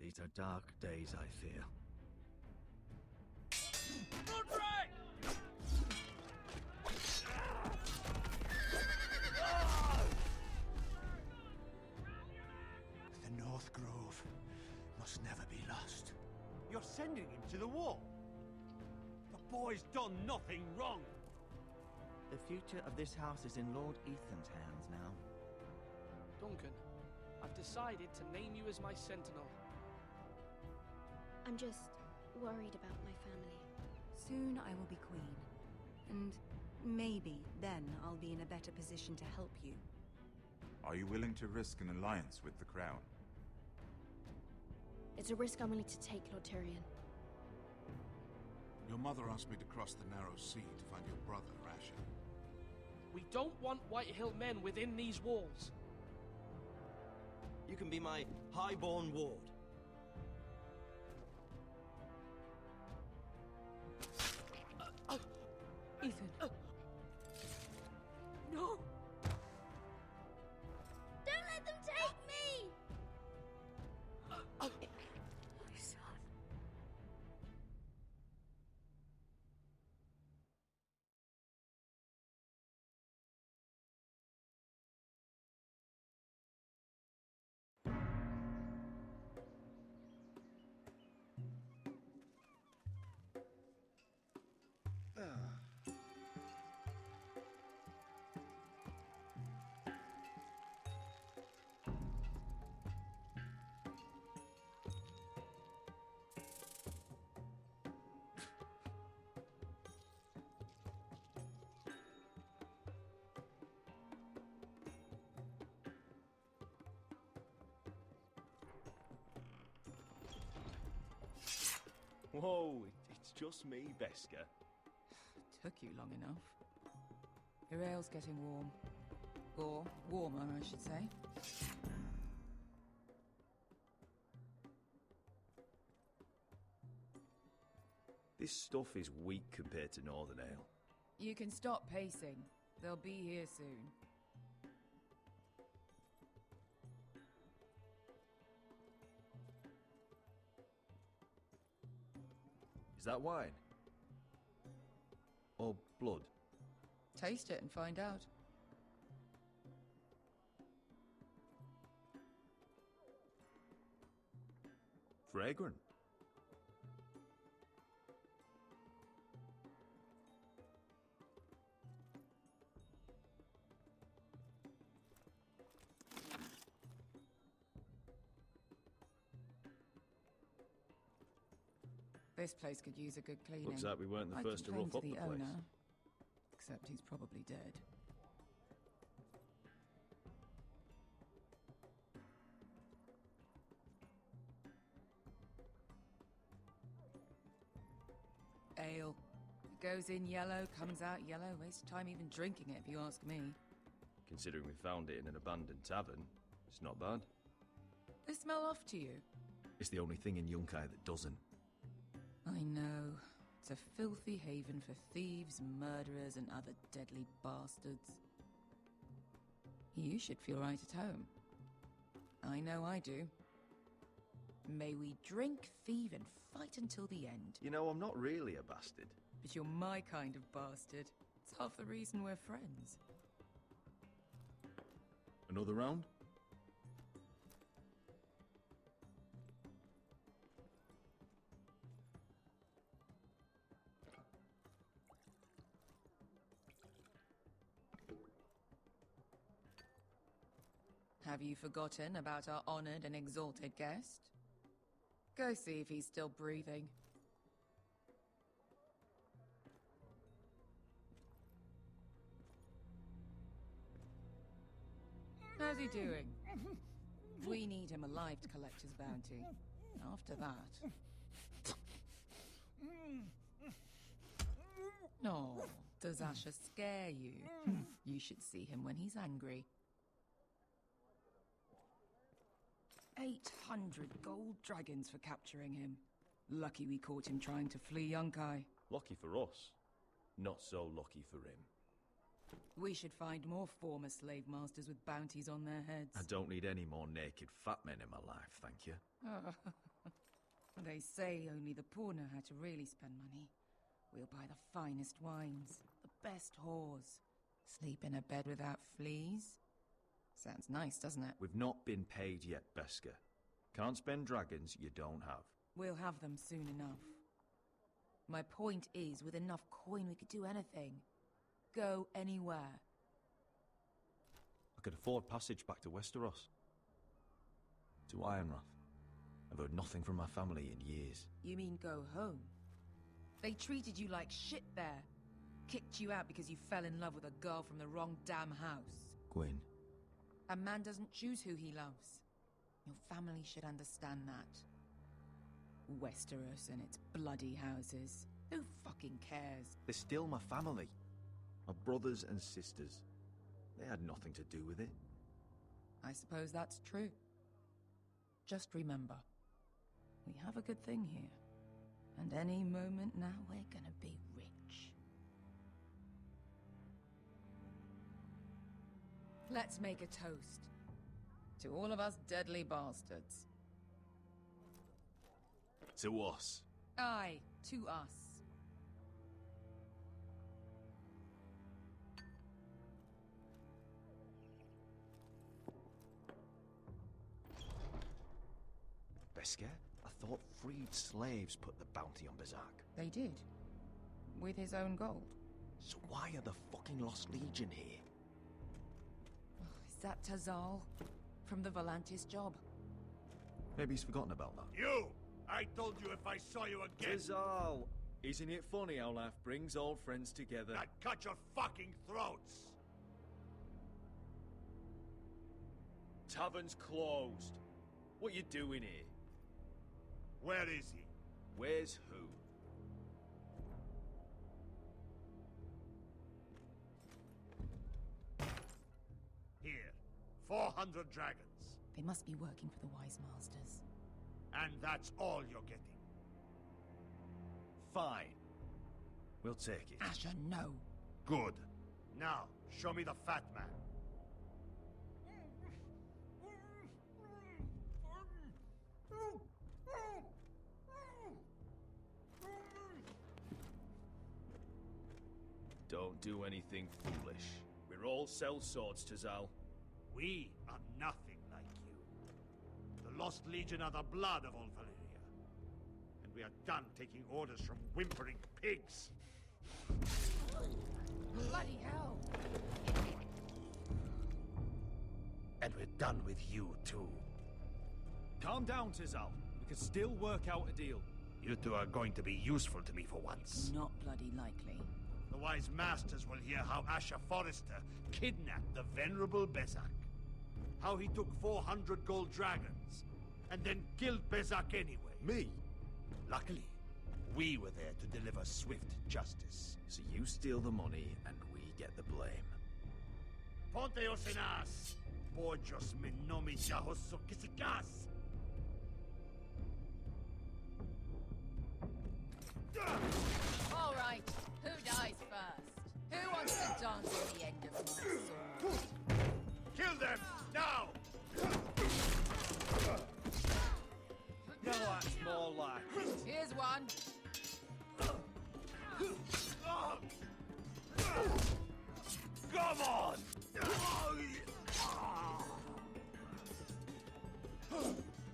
These are dark days, I fear. The North Grove must never be lost. You're sending him to the war? The boy's done nothing wrong. The future of this house is in Lord Ethan's hands now. Duncan, I've decided to name you as my sentinel. I'm just worried about my family. Soon I will be queen. And maybe then I'll be in a better position to help you. Are you willing to risk an alliance with the Crown? It's a risk I'm willing to take, Lord Tyrion. Your mother asked me to cross the narrow sea to find your brother, Rasher. We don't want Whitehill men within these walls. You can be my highborn ward. Ethan. No! Don't let them take me! My son. Whoa, it's just me, Beska. Took you long enough. Your ale's getting warm. Or warmer, I should say. This stuff is weak compared to Northern Ale. You can stop pacing. They'll be here soon. Is that wine? Or blood? Taste it and find out. Fragrant. This place could use a good cleaning. Looks like we weren't the I'd first to complain rough up the the place. owner, except he's probably dead. Ale. It goes in yellow, comes out yellow. Waste time even drinking it, if you ask me. Considering we found it in an abandoned tavern, it's not bad. They smell off to you. It's the only thing in Yunkai that doesn't. I know. It's a filthy haven for thieves, murderers, and other deadly bastards. You should feel right at home. I know I do. May we drink, thieve, and fight until the end. You know, I'm not really a bastard. But you're my kind of bastard. It's half the reason we're friends. Another round? Have you forgotten about our honored and exalted guest? Go see if he's still breathing. How's he doing? We need him alive to collect his bounty. After that... No, does Asher scare you? You should see him when he's angry. 800 gold dragons for capturing him. Lucky we caught him trying to flee Yunkai. Lucky for us. Not so lucky for him. We should find more former slave masters with bounties on their heads. I don't need any more naked fat men in my life, thank you. They say only the poor know how to really spend money. We'll buy the finest wines, the best whores, sleep in a bed without fleas. Sounds nice, doesn't it? We've not been paid yet, Beska. Can't spend dragons you don't have. We'll have them soon enough. My point is, with enough coin we could do anything. Go anywhere. I could afford passage back to Westeros. To Ironrath. I've heard nothing from my family in years. You mean go home? They treated you like shit there. Kicked you out because you fell in love with a girl from the wrong damn house. Gwyn. A man doesn't choose who he loves. Your family should understand that. Westeros and its bloody houses. Who fucking cares? They're still my family. My brothers and sisters. They had nothing to do with it. I suppose that's true. Just remember, we have a good thing here. And any moment now, we're gonna be rich. Let's make a toast. To all of us deadly bastards. To us. Aye, to us. Beska? I thought freed slaves put the bounty on Berserk. They did. With his own gold. So why are the fucking Lost Legion here? Is that Tazal? From the Volantis job? Maybe he's forgotten about that. You! I told you if I saw you again... Tizal! Isn't it funny how life brings old friends together? I'd cut your fucking throats! Tavern's closed. What you doing here? Where is he? Where's who? Here. 400 dragons. They must be working for the Wise Masters. And that's all you're getting. Fine. We'll take it. Asher, no. Good. Now, show me the fat man. Don't do anything foolish. We're all sellswords, Tazal. We are nothing like you. The Lost Legion are the blood of all Valyria. And we are done taking orders from whimpering pigs. Bloody hell! And we're done with you, too. Calm down, Tazal. We can still work out a deal. You two are going to be useful to me for once. Not bloody likely. The Wise Masters will hear how Asher Forrester kidnapped the venerable Bezak. How he took 400 gold dragons, and then killed Bezak anyway. Me? Luckily, we were there to deliver swift justice. So you steal the money, and we get the blame. Ponteos en as! Pojos me nomi jahoso kisikas! All right, who dies first? Who wants to dance on the end of my sword? Kill them, now! Now that's more like it. Here's one. Come on!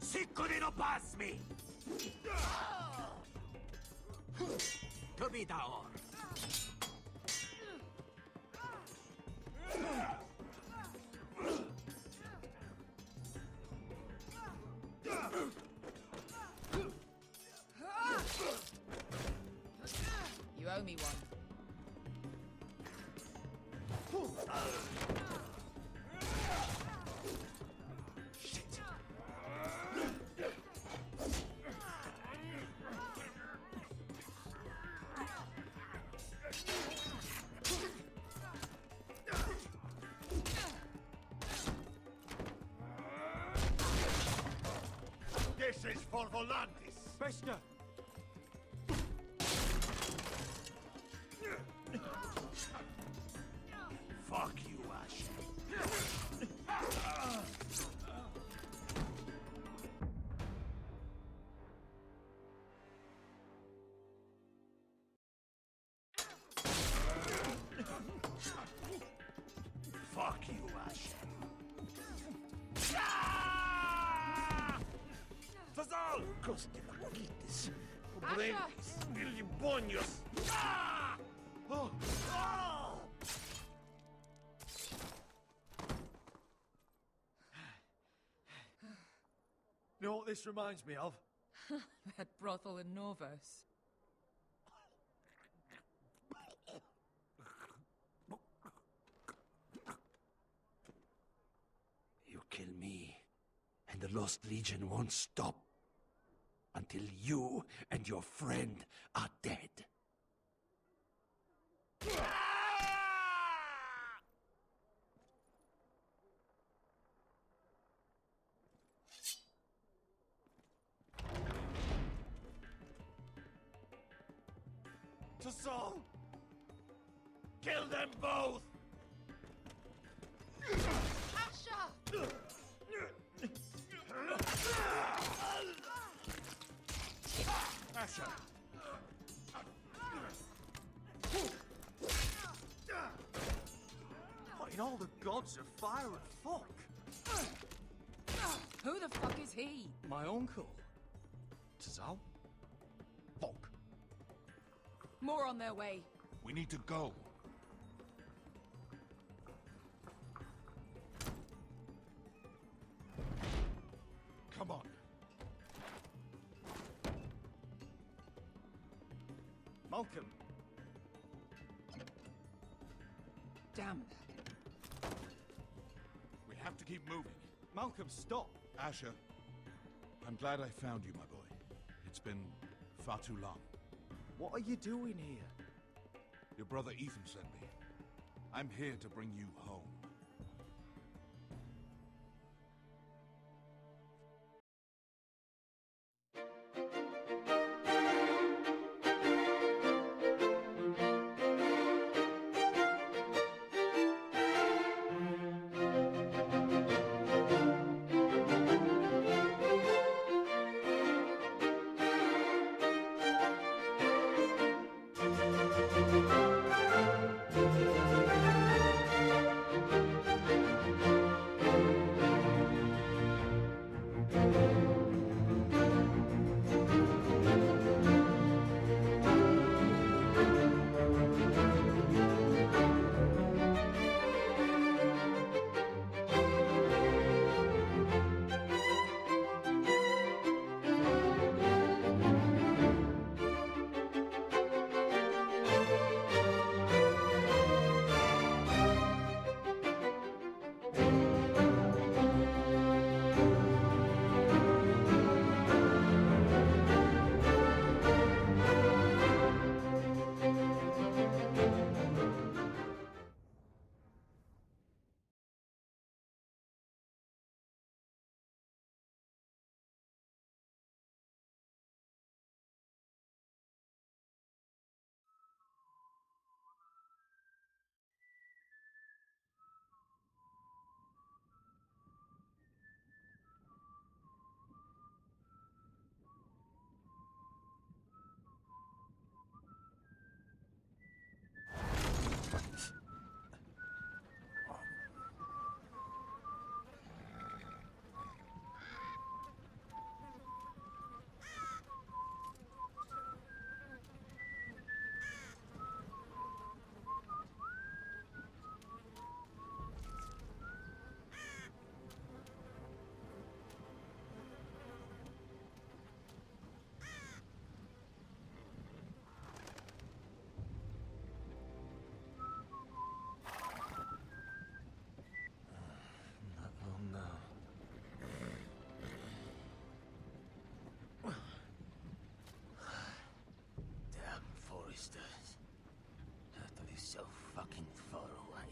Sicuri no pass me! Kabitaor! You owe me one. This is for Volantis! Beska! Fuck you, Ash. Costilaquites. Obrenes. Ilibonios. Ah! Oh! Oh! You know what this reminds me of? That brothel in Novus. You kill me, and the Lost Legion won't stop until you and your friend are dead. Tassal! Kill them both! Asha! Asha! What in all the gods of fire and fuck? Who the fuck is he? My uncle. Tazal? Fuck. More on their way. We need to go. Come on. Malcolm. Damn. We have to keep moving. Malcolm, stop. Asher, I'm glad I found you, my boy. It's been far too long. What are you doing here? Your brother Ethan sent me. I'm here to bring you home. So fucking far away.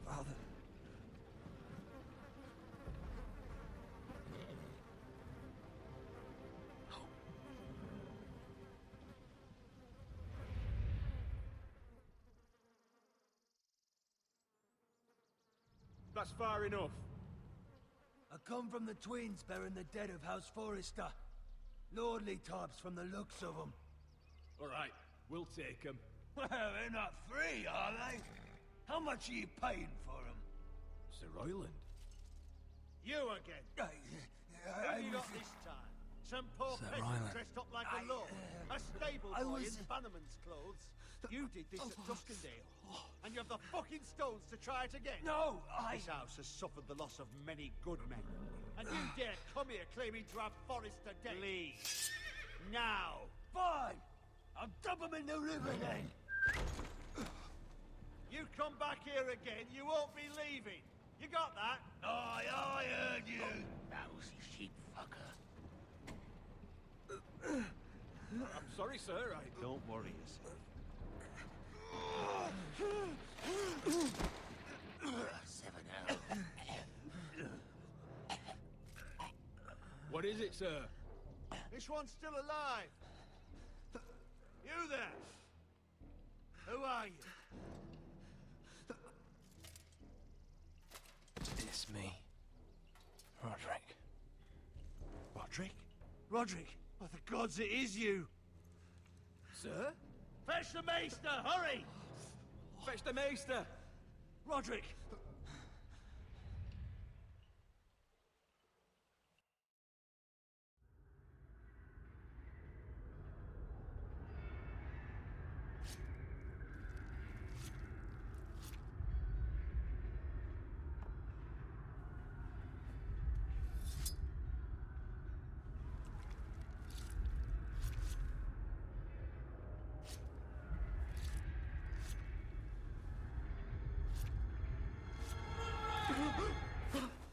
Father. That's far enough. I come from the twins bearing the dead of House Forrester. Lordly types from the looks of them. All right, we'll take them. Well, they're not free, are they? How much are you paying for them? Sir Royland. You again. Who you got this time? Some poor peasant dressed up like a lord. A stable boy in Bannerman's clothes. You did this at Duskendale. And you have the fucking stones to try it again. No, This house has suffered the loss of many good men. And you dare come here claiming to have Forrester dead. Please. Now. Fine. I'll dump them in the river then. You come back here again, you won't be leaving. You got that? I heard you. Lousy sheep fucker. I'm sorry, sir. Don't worry yourself. Seven out. What is it, sir? This one's still alive. You there? Who are you? It's me. Roderick. Roderick? Roderick? By the gods, it is you. Sir? Fetch the maester, hurry! Fetch the maester! Roderick!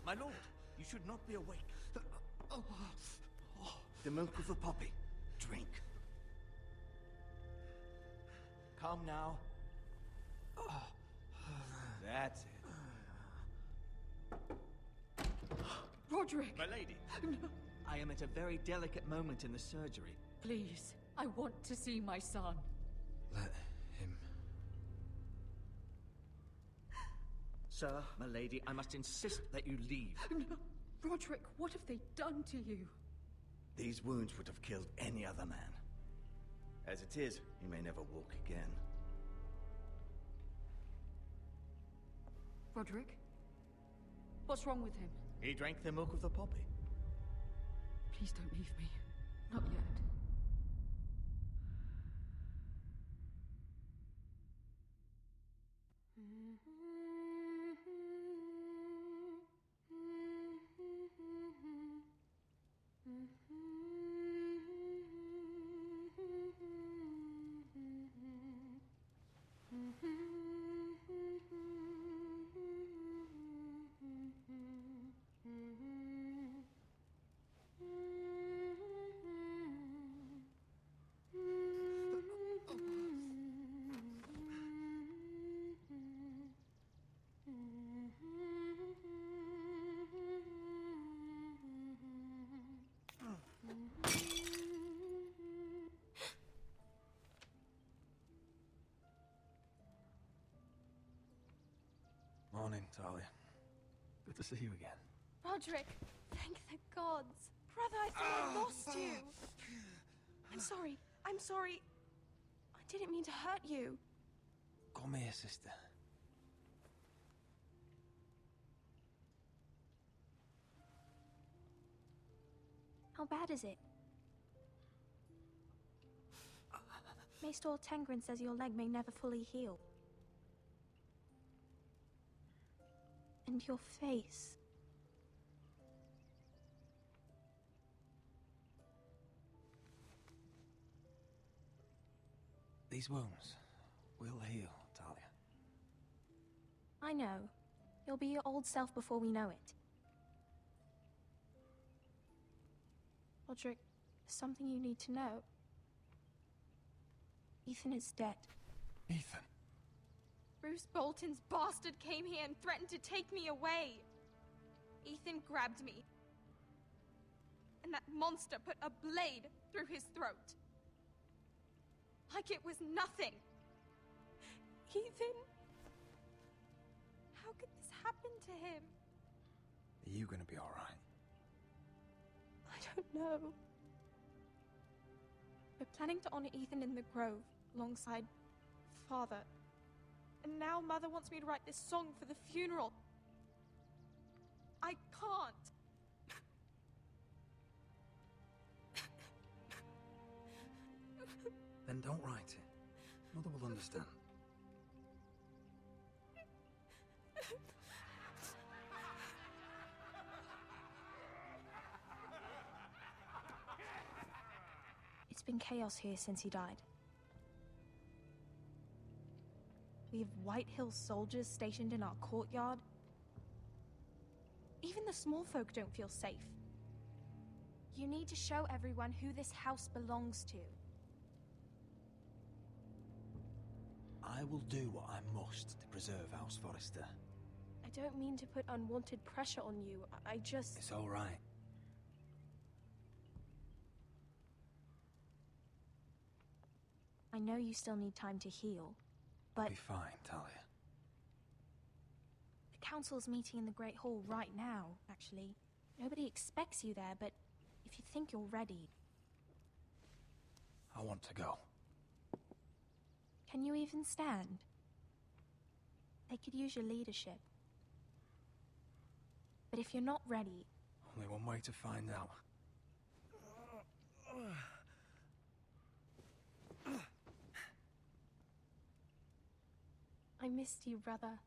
My lord, you should not be awake. The milk of the poppy. Drink. Calm now. That's it. Roderick! My lady, I am at a very delicate moment in the surgery. Please, I want to see my son. Let him. Sir, my lady, I must insist that you leave. No. Roderick, what have they done to you? These wounds would have killed any other man. As it is, he may never walk again. Roderick? What's wrong with him? He drank the milk of the poppy. Please don't leave me. Not yet. Morning, Talia. Good to see you again. Roderick, thank the gods. Brother, I thought I lost you. I'm sorry. I'm sorry. I didn't mean to hurt you. Come here, sister. How bad is it? Maester Tengrin says your leg may never fully heal. And your face. These wounds will heal, Talia. I know. You'll be your old self before we know it. Roderick, there's something you need to know. Ethan is dead. Ethan? Bruce Bolton's bastard came here and threatened to take me away. Ethan grabbed me. And that monster put a blade through his throat. Like it was nothing. Ethan? How could this happen to him? Are you gonna be alright? I don't know. We're planning to honor Ethan in the Grove, alongside Father. And now Mother wants me to write this song for the funeral. I can't. Then don't write it. Mother will understand. It's been chaos here since he died. We have White Hill soldiers stationed in our courtyard. Even the small folk don't feel safe. You need to show everyone who this house belongs to. I will do what I must to preserve House Forrester. I don't mean to put unwanted pressure on you. I just... It's all right. I know you still need time to heal, but... Be fine, Talia. The council's meeting in the Great Hall right now, actually. Nobody expects you there, but if you think you're ready... I want to go. Can you even stand? They could use your leadership. But if you're not ready... Only one way to find out. I missed you, brother.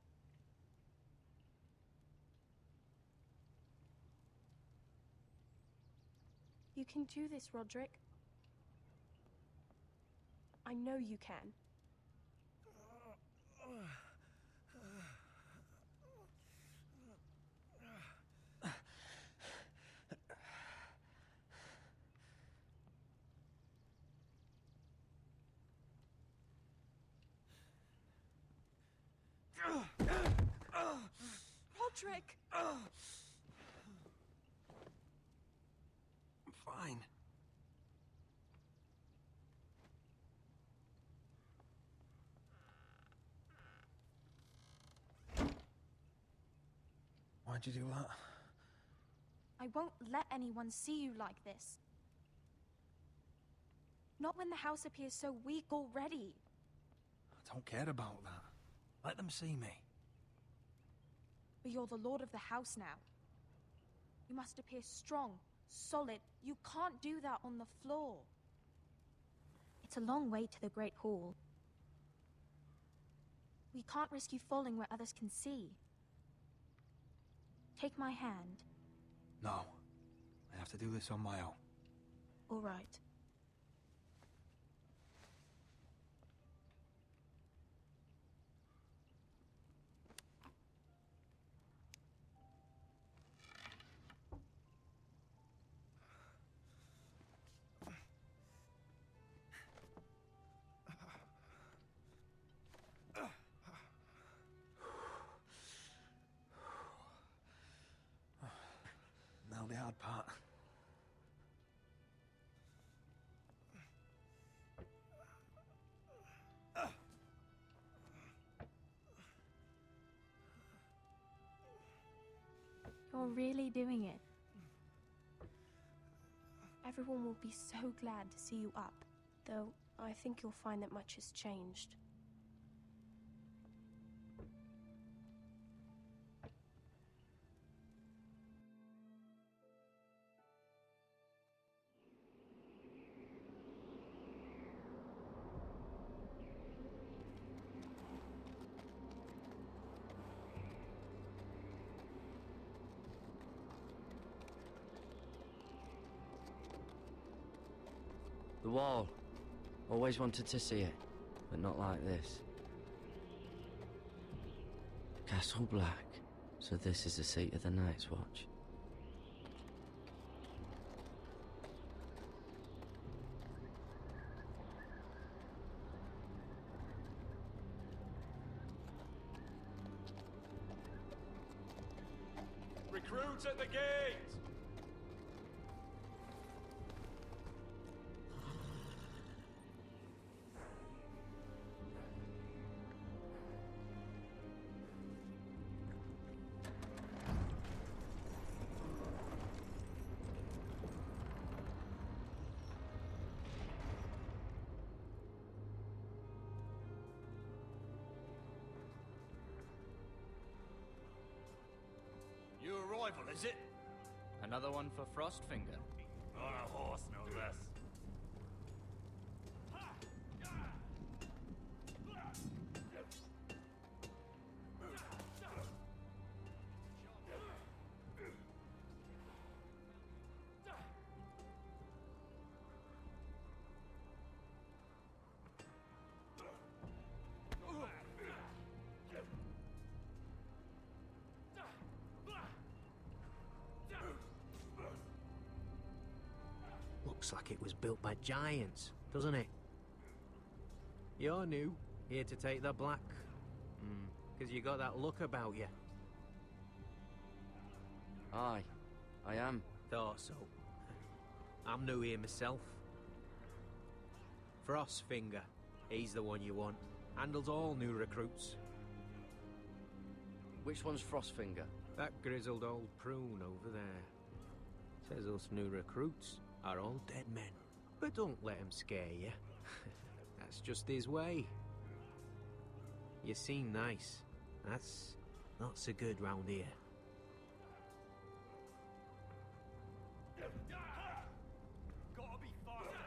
You can do this, Roderick. I know you can. Roderick! I'm fine. Why'd you do that? I won't let anyone see you like this. Not when the house appears so weak already. I don't care about that. Let them see me. But you're the lord of the house now. You must appear strong, solid. You can't do that on the floor. It's a long way to the Great Hall. We can't risk you falling where others can see. Take my hand. No. I have to do this on my own. All right. Now the hard part. You're really doing it. Everyone will be so glad to see you up. Though, I think you'll find that much has changed. The wall. Always wanted to see it, but not like this. Castle Black. So this is the seat of the Night's Watch. Recruits at the gate! arrival, is it? Another one for Frostfinger. On a horse, no less. Looks like it was built by giants, doesn't it? You're new, here to take the black. Because you got that look about you. Aye, I am. Thought so. I'm new here myself. Frostfinger, he's the one you want. Handles all new recruits. Which one's Frostfinger? That grizzled old prune over there. Says us new recruits are all dead men. But don't let him scare you. That's just his way. You seem nice. That's not so good round here. Gotta be faster.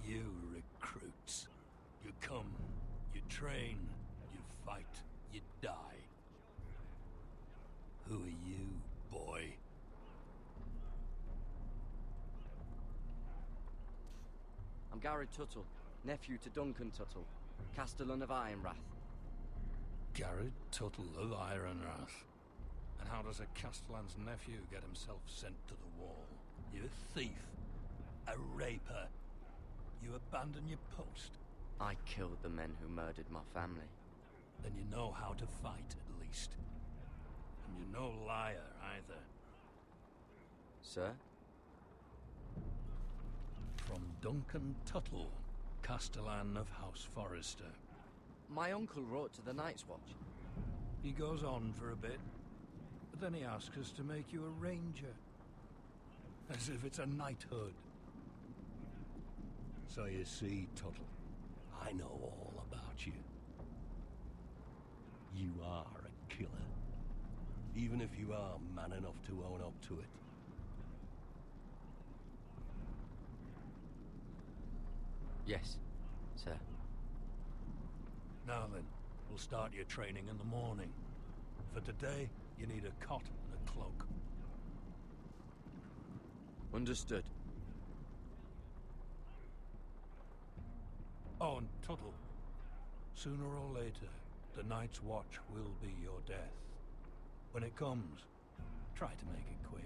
You recruits. You come, you train, you fight, you die. Who are you, boy? I'm Gary Tuttle, nephew to Duncan Tuttle, Castellan of Ironrath. Garrett Tuttle of Ironrath. And how does a Castellan's nephew get himself sent to the wall? You're a thief. A raper. You abandon your post. I killed the men who murdered my family. Then you know how to fight, at least. And you're no liar, either. Sir? From Duncan Tuttle, Castellan of House Forrester. My uncle wrote to the Night's Watch. He goes on for a bit, but then he asks us to make you a ranger. As if it's a knighthood. So you see, Tuttle, I know all about you. You are a killer. Even if you are man enough to own up to it. Yes, sir. Now then, we'll start your training in the morning. For today, you need a cot and a cloak. Understood. Oh, and Tuttle, sooner or later, the Night's Watch will be your death. When it comes, try to make it quick.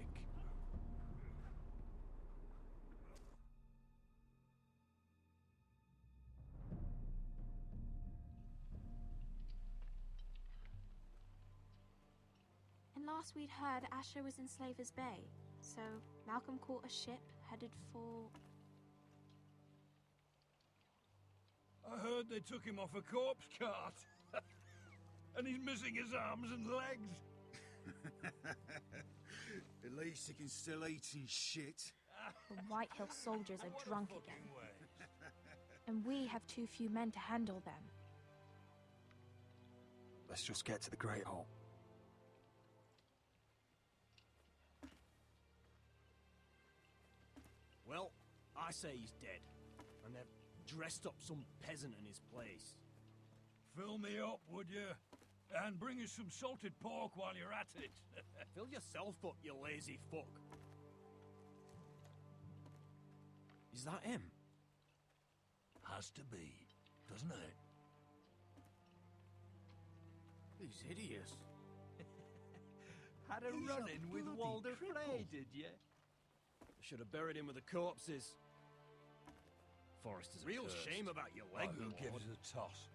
And last we'd heard, Asher was in Slaver's Bay, so Malcolm caught a ship headed for... I heard they took him off a corpse cart. And he's missing his arms and legs. At least he can still eat and shit. The White Hill soldiers are drunk again. And we have too few men to handle them. Let's just get to the Great Hall. Well, I say he's dead. And they've dressed up some peasant in his place. Fill me up, would you? And bring us some salted pork while you're at it. Fill yourself up, you lazy fuck. Is that him? Has to be, doesn't it? He's hideous. Had a run-in with Walder Frey, did you? Should have buried him with the corpses. Forrester's real cursed. shame about your leg, Who Lord. gives a toss?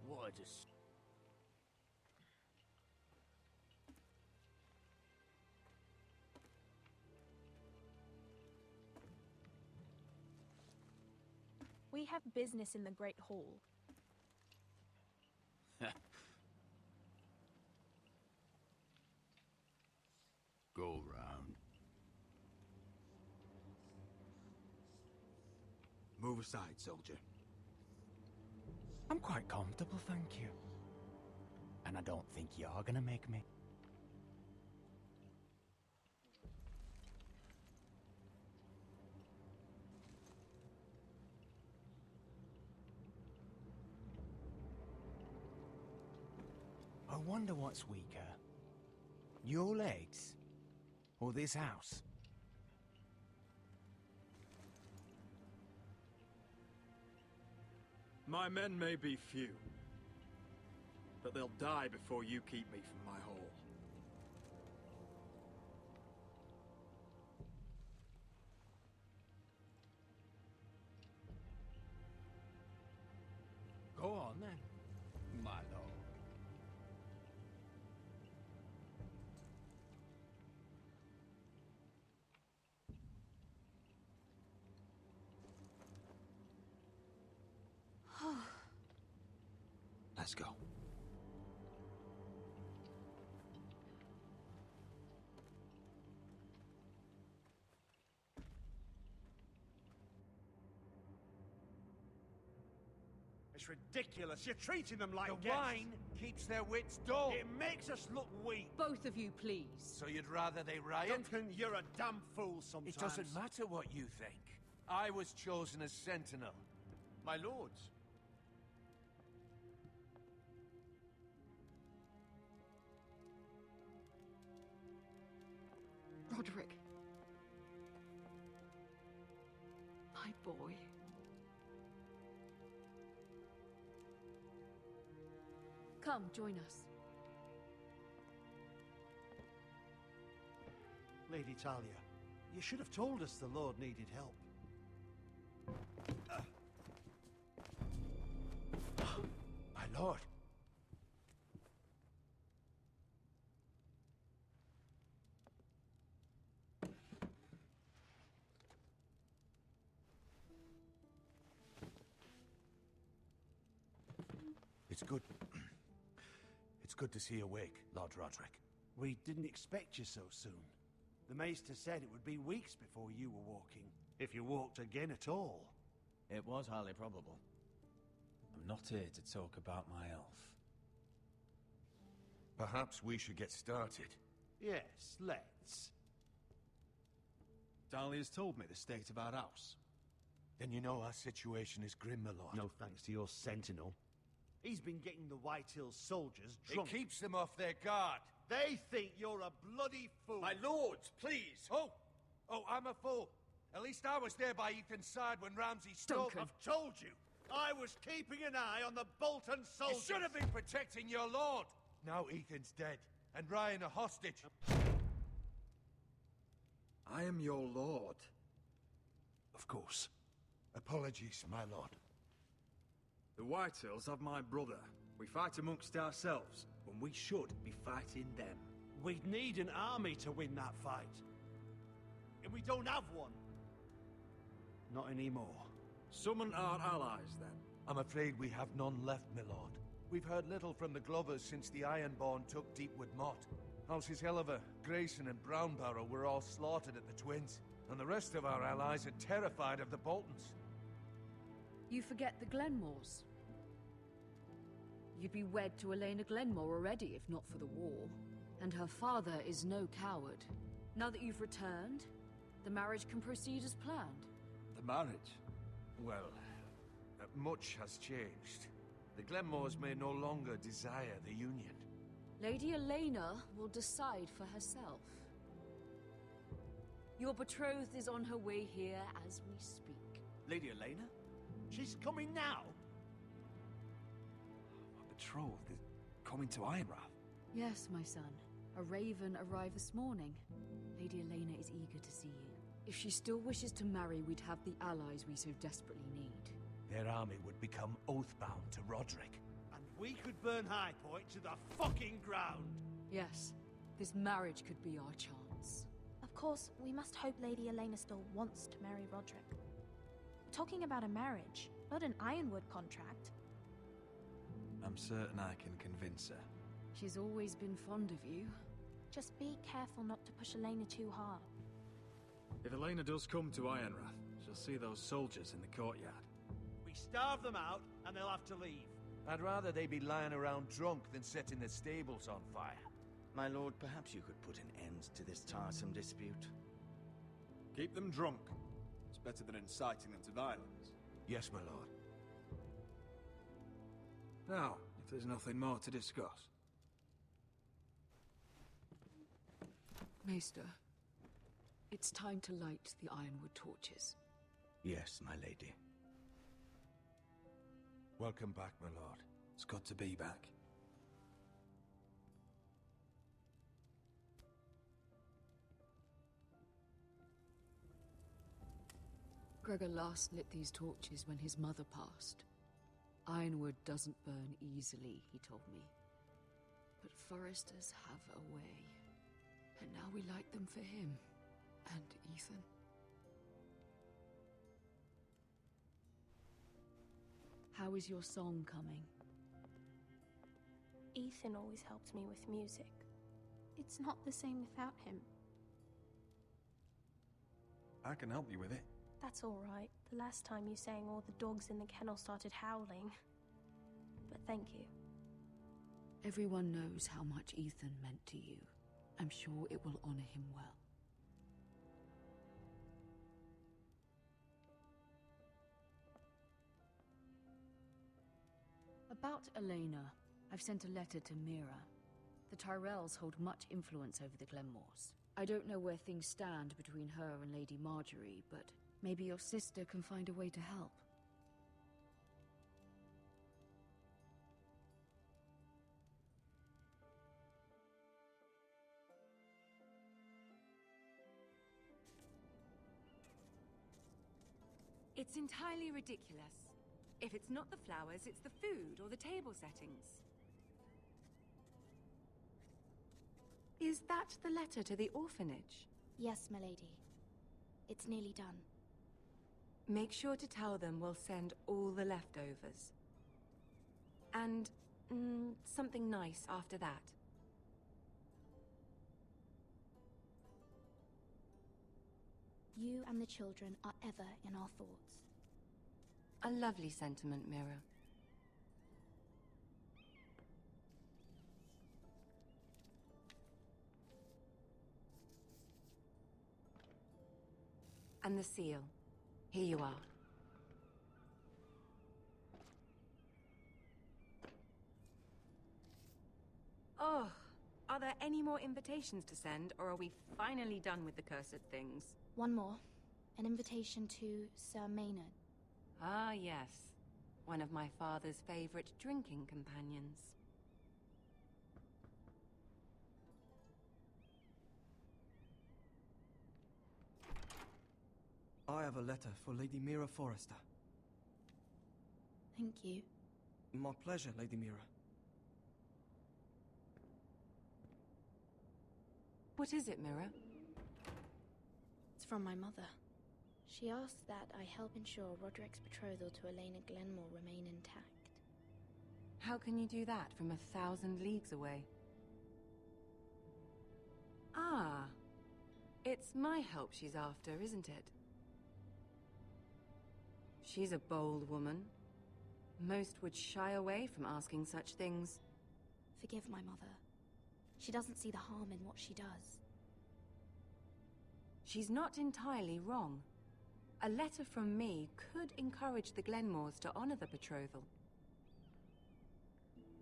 What a dis... We have business in the Great Hall. Go round. Move aside, soldier. I'm quite comfortable, thank you. And I don't think you're gonna make me. I wonder what's weaker. Your legs? Or this house? My men may be few, but they'll die before you keep me from my hall. Go on then, my lord. Let's go. It's ridiculous. You're treating them like The guests. wine keeps their wits dull. It makes us look weak. Both of you, please. So you'd rather they riot? Duncan, you're a damn fool sometimes. It doesn't matter what you think. I was chosen as sentinel. My lords. Roderick. My boy. Come, join us. Lady Talia, you should have told us the Lord needed help. My lord. It's good. It's good to see you awake, Lord Roderick. We didn't expect you so soon. The Maester said it would be weeks before you were walking, if you walked again at all. It was highly probable. I'm not here to talk about my elf. Perhaps we should get started. Yes, let's. Dahlia's told me the state of our house. Then you know our situation is grim, my lord. No thanks to your sentinel. He's been getting the White Hills soldiers drunk. It keeps them off their guard. They think you're a bloody fool. My lords, please! Oh, I'm a fool. At least I was there by Ethan's side when Ramsay stole... I've told you, I was keeping an eye on the Bolton soldiers. You should have been protecting your lord. Now Ethan's dead, and Ryan a hostage. I am your lord. Of course. Apologies, my lord. The Whitehills have my brother. We fight amongst ourselves, when we should be fighting them. We'd need an army to win that fight. And we don't have one. Not anymore. Summon our allies, then. I'm afraid we have none left, my lord. We've heard little from the Glovers since the Ironborn took Deepwood Motte. Houses Helliver, Grayson and Brownbarrow were all slaughtered at the Twins, and the rest of our allies are terrified of the Boltons. You forget the Glenmores. You'd be wed to Elena Glenmore already if not for the war. And her father is no coward. Now that you've returned, the marriage can proceed as planned. The marriage? Well, much has changed. The Glenmores may no longer desire the union. Lady Elena will decide for herself. Your betrothed is on her way here as we speak. Lady Elena? She's coming now? My betrothed is coming to Ironrath. Yes, my son. A raven arrived this morning. Lady Elena is eager to see you. If she still wishes to marry, we'd have the allies we so desperately need. Their army would become oath-bound to Roderick. And we could burn High Point to the fucking ground. Yes, this marriage could be our chance. Of course, we must hope Lady Elena still wants to marry Roderick. Talking about a marriage, not an Ironwood contract. I'm certain I can convince her. She's always been fond of you. Just be careful not to push Elena too hard. If Elena does come to Ironrath, she'll see those soldiers in the courtyard. We starve them out, and they'll have to leave. I'd rather they be lying around drunk than setting the stables on fire. My lord, perhaps you could put an end to this tiresome dispute. Keep them drunk. It's better than inciting them to violence. Yes, my lord. Now, if there's nothing more to discuss. Maester, it's time to light the Ironwood torches. Yes, my lady. Welcome back, my lord. It's good to be back. Gregor last lit these torches when his mother passed. Ironwood doesn't burn easily, he told me. But foresters have a way. And now we light them for him. And Ethan. How is your song coming? Ethan always helped me with music. It's not the same without him. I can help you with it. That's all right. The last time you sang, all the dogs in the kennel started howling. But thank you. Everyone knows how much Ethan meant to you. I'm sure it will honor him well. About Elena, I've sent a letter to Mira. The Tyrells hold much influence over the Glenmores. I don't know where things stand between her and Lady Marjorie, but maybe your sister can find a way to help. It's entirely ridiculous. If it's not the flowers, it's the food or the table settings. Is that the letter to the orphanage? Yes, my lady. It's nearly done. Make sure to tell them we'll send all the leftovers. And, something nice after that. You and the children are ever in our thoughts. A lovely sentiment, Mira. And the seal. Here you are. Oh, are there any more invitations to send, or are we finally done with the cursed things? One more. An invitation to Sir Maynard. Ah, yes. One of my father's favorite drinking companions. I have a letter for Lady Mira Forrester. Thank you. My pleasure, Lady Mira. What is it, Mira? It's from my mother. She asked that I help ensure Roderick's betrothal to Elena Glenmore remain intact. How can you do that from 1,000 leagues away? Ah, it's my help she's after, isn't it? She's a bold woman. Most would shy away from asking such things. Forgive my mother. She doesn't see the harm in what she does. She's not entirely wrong. A letter from me could encourage the Glenmores to honor the betrothal.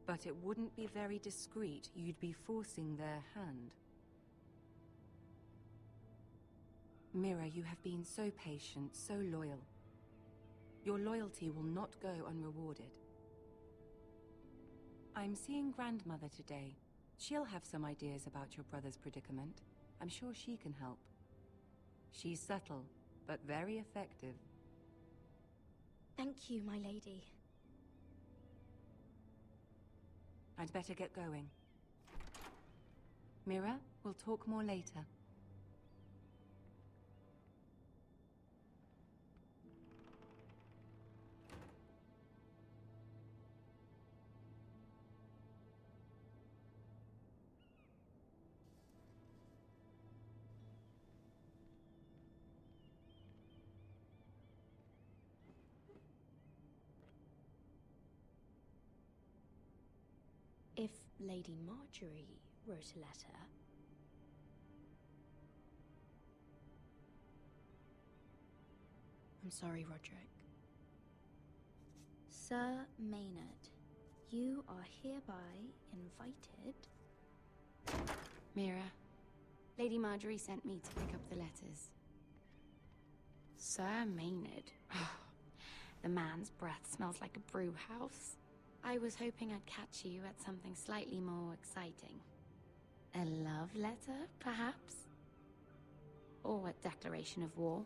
But it wouldn't be very discreet. You'd be forcing their hand. Mira, you have been so patient, so loyal. Your loyalty will not go unrewarded. I'm seeing Grandmother today. She'll have some ideas about your brother's predicament. I'm sure she can help. She's subtle, but very effective. Thank you, my lady. I'd better get going. Mira, we'll talk more later. Lady Marjorie wrote a letter. I'm sorry, Roderick. Sir Maynard, you are hereby invited. Mira, Lady Marjorie sent me to pick up the letters. Sir Maynard. The man's breath smells like a brew house. I was hoping I'd catch you at something slightly more exciting. A love letter, perhaps? Or a declaration of war?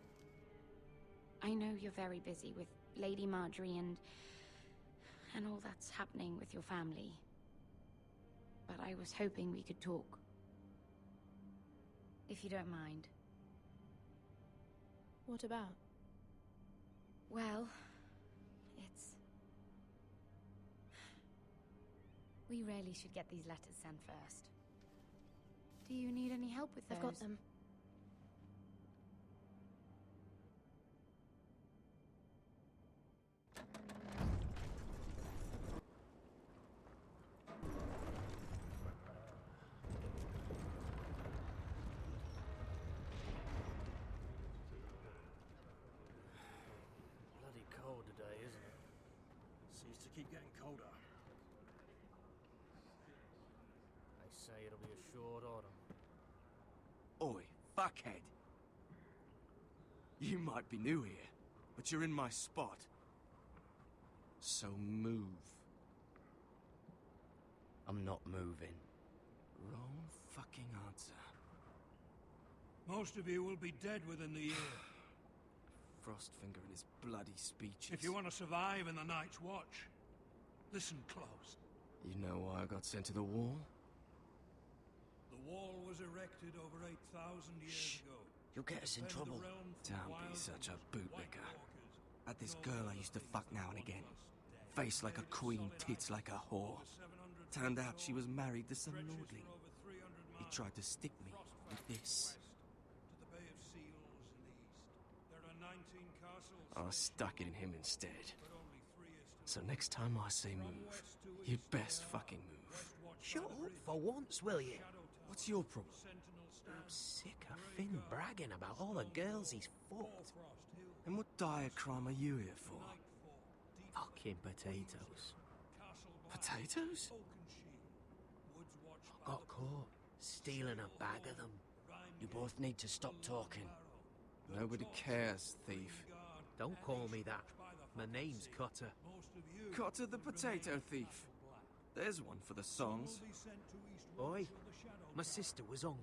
I know you're very busy with Lady Marjorie and all that's happening with your family. But I was hoping we could talk. If you don't mind. What about? Well, it's... We really should get these letters sent first. Do you need any help with those? I've got them. Bloody cold today, isn't it? Seems to keep getting colder. They say it'll be a short autumn. Oi, fuckhead. You might be new here, but you're in my spot. So move. I'm not moving. Wrong fucking answer. Most of you will be dead within the year. Frostfinger and his bloody speeches. If you want to survive in the Night's Watch, listen close. You know why I got sent to the wall? The wall was erected over 8,000 years ago. You'll get us in trouble. Don't be such a bootlicker. Had this girl I used to fuck now and again. Face like a queen, tits like a whore. Turned out she was married to some lordling. He tried to stick me with this. I stuck it in him instead. So next time I say move, you'd best fucking move. Shut up for once, will you? What's your problem? I'm sick of Finn bragging about all the girls he's fucked. And what diacrime are you here for? Fucking potatoes. Potatoes? I got caught stealing a bag of them. You both need to stop talking. Nobody cares, thief. Don't call me that. My name's Cutter. Cotter the potato thief. There's one for the songs. Oi, my sister was hungry.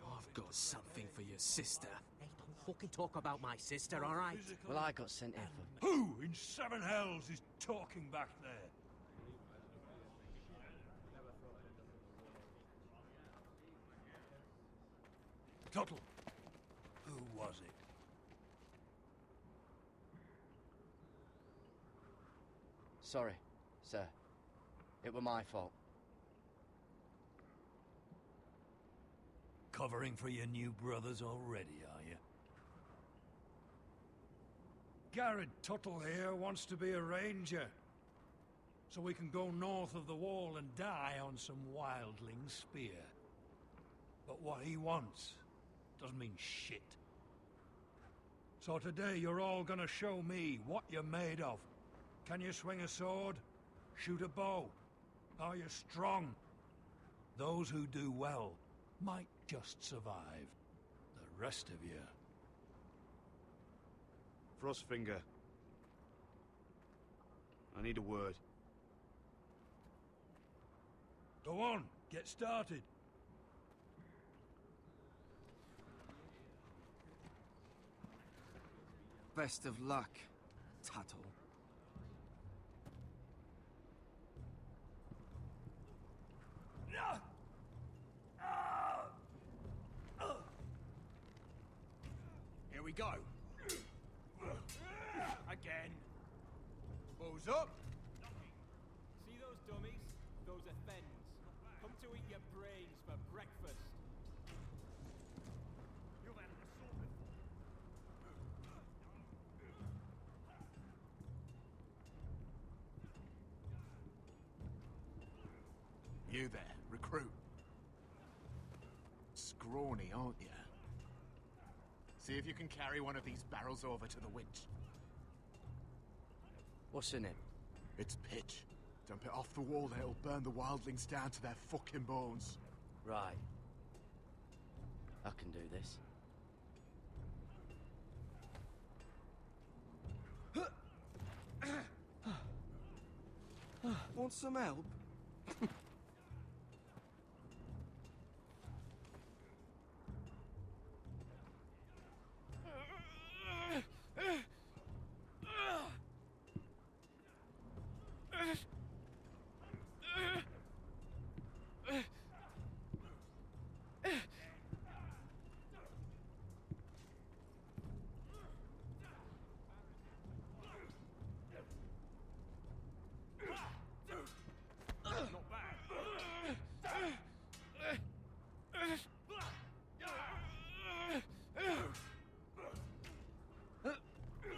I've got something for your sister. Hey, don't fucking talk about my sister, alright? Well, I got sent here for... Who in seven hells is talking back there? Tuttle, who was it? Sorry, sir. It were my fault. Covering for your new brothers already, are you? Garrett Tuttle here wants to be a ranger. So we can go north of the wall and die on some wildling spear. But what he wants doesn't mean shit. So today you're all gonna show me what you're made of. Can you swing a sword? Shoot a bow? Are you strong? Those who do well might just survive. The rest of you... Frostfinger. I need a word. Go on, get started. Best of luck, Tuttle. Here we go. Again. Balls up. See those dummies? Those are Fens. Come to eat your brains for breakfast. You've had an assault before. You there, recruit. Scrawny, aren't you? See if you can carry one of these barrels over to the winch. What's in it? It's pitch. Dump it off the wall and it'll burn the wildlings down to their fucking bones. Right. I can do this. Want some help?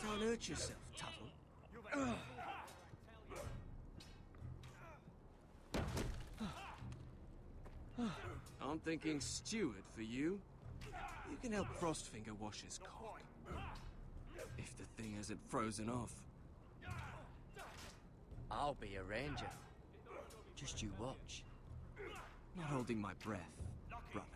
Don't hurt yourself, Tuttle. I'm thinking steward for you. You can help Frostfinger wash his cock. If the thing hasn't frozen off. I'll be a ranger. Just you watch. Not holding my breath, brother.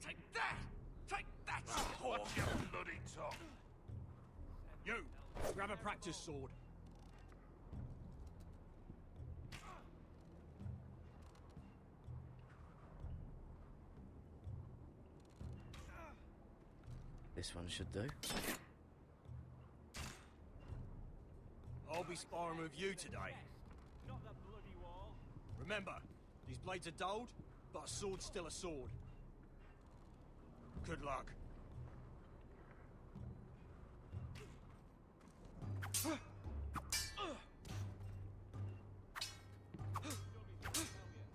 Take that! Take that, you whore! Watch your bloody tongue! You! Grab a practice sword. This one should do. I'll be sparring with you today. Remember, these blades are dulled, but a sword's still a sword. Good luck.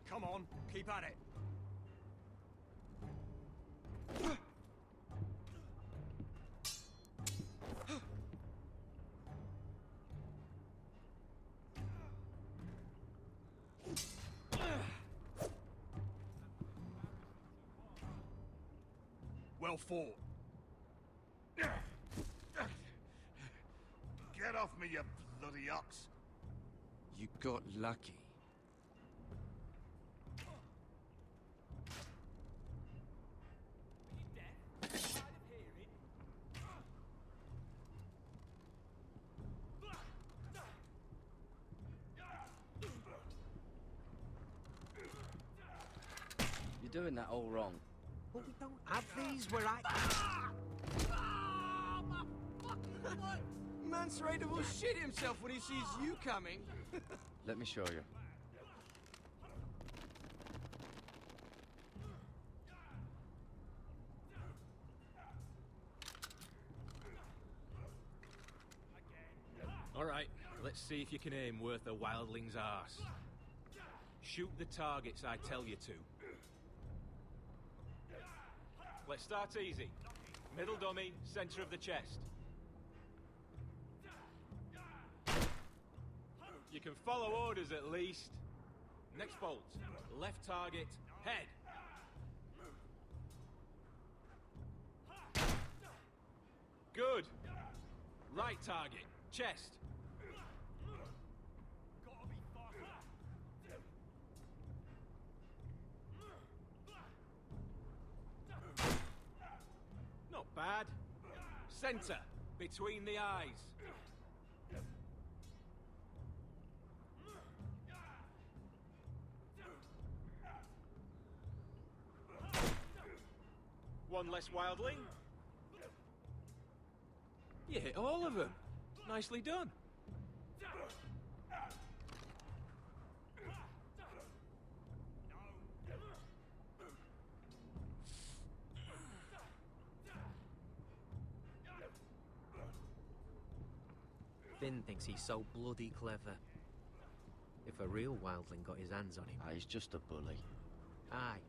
Come on, keep at it. Well fought. Get off me, you bloody ox! You got lucky. You're doing that all wrong. But we don't have these where I... Man's Raider will shit himself when he sees you coming. Let me show you. All right, let's see if you can aim worth a wildling's arse. Shoot the targets I tell you to. Let's start easy. Middle dummy, center of the chest. You can follow orders at least. Next bolt. Left target, head. Good. Right target, chest. Not bad. Center, between the eyes. One less wildling. You hit all of them. Nicely done. Finn thinks he's so bloody clever. If a real wildling got his hands on him... Ah, he's just a bully. Aye,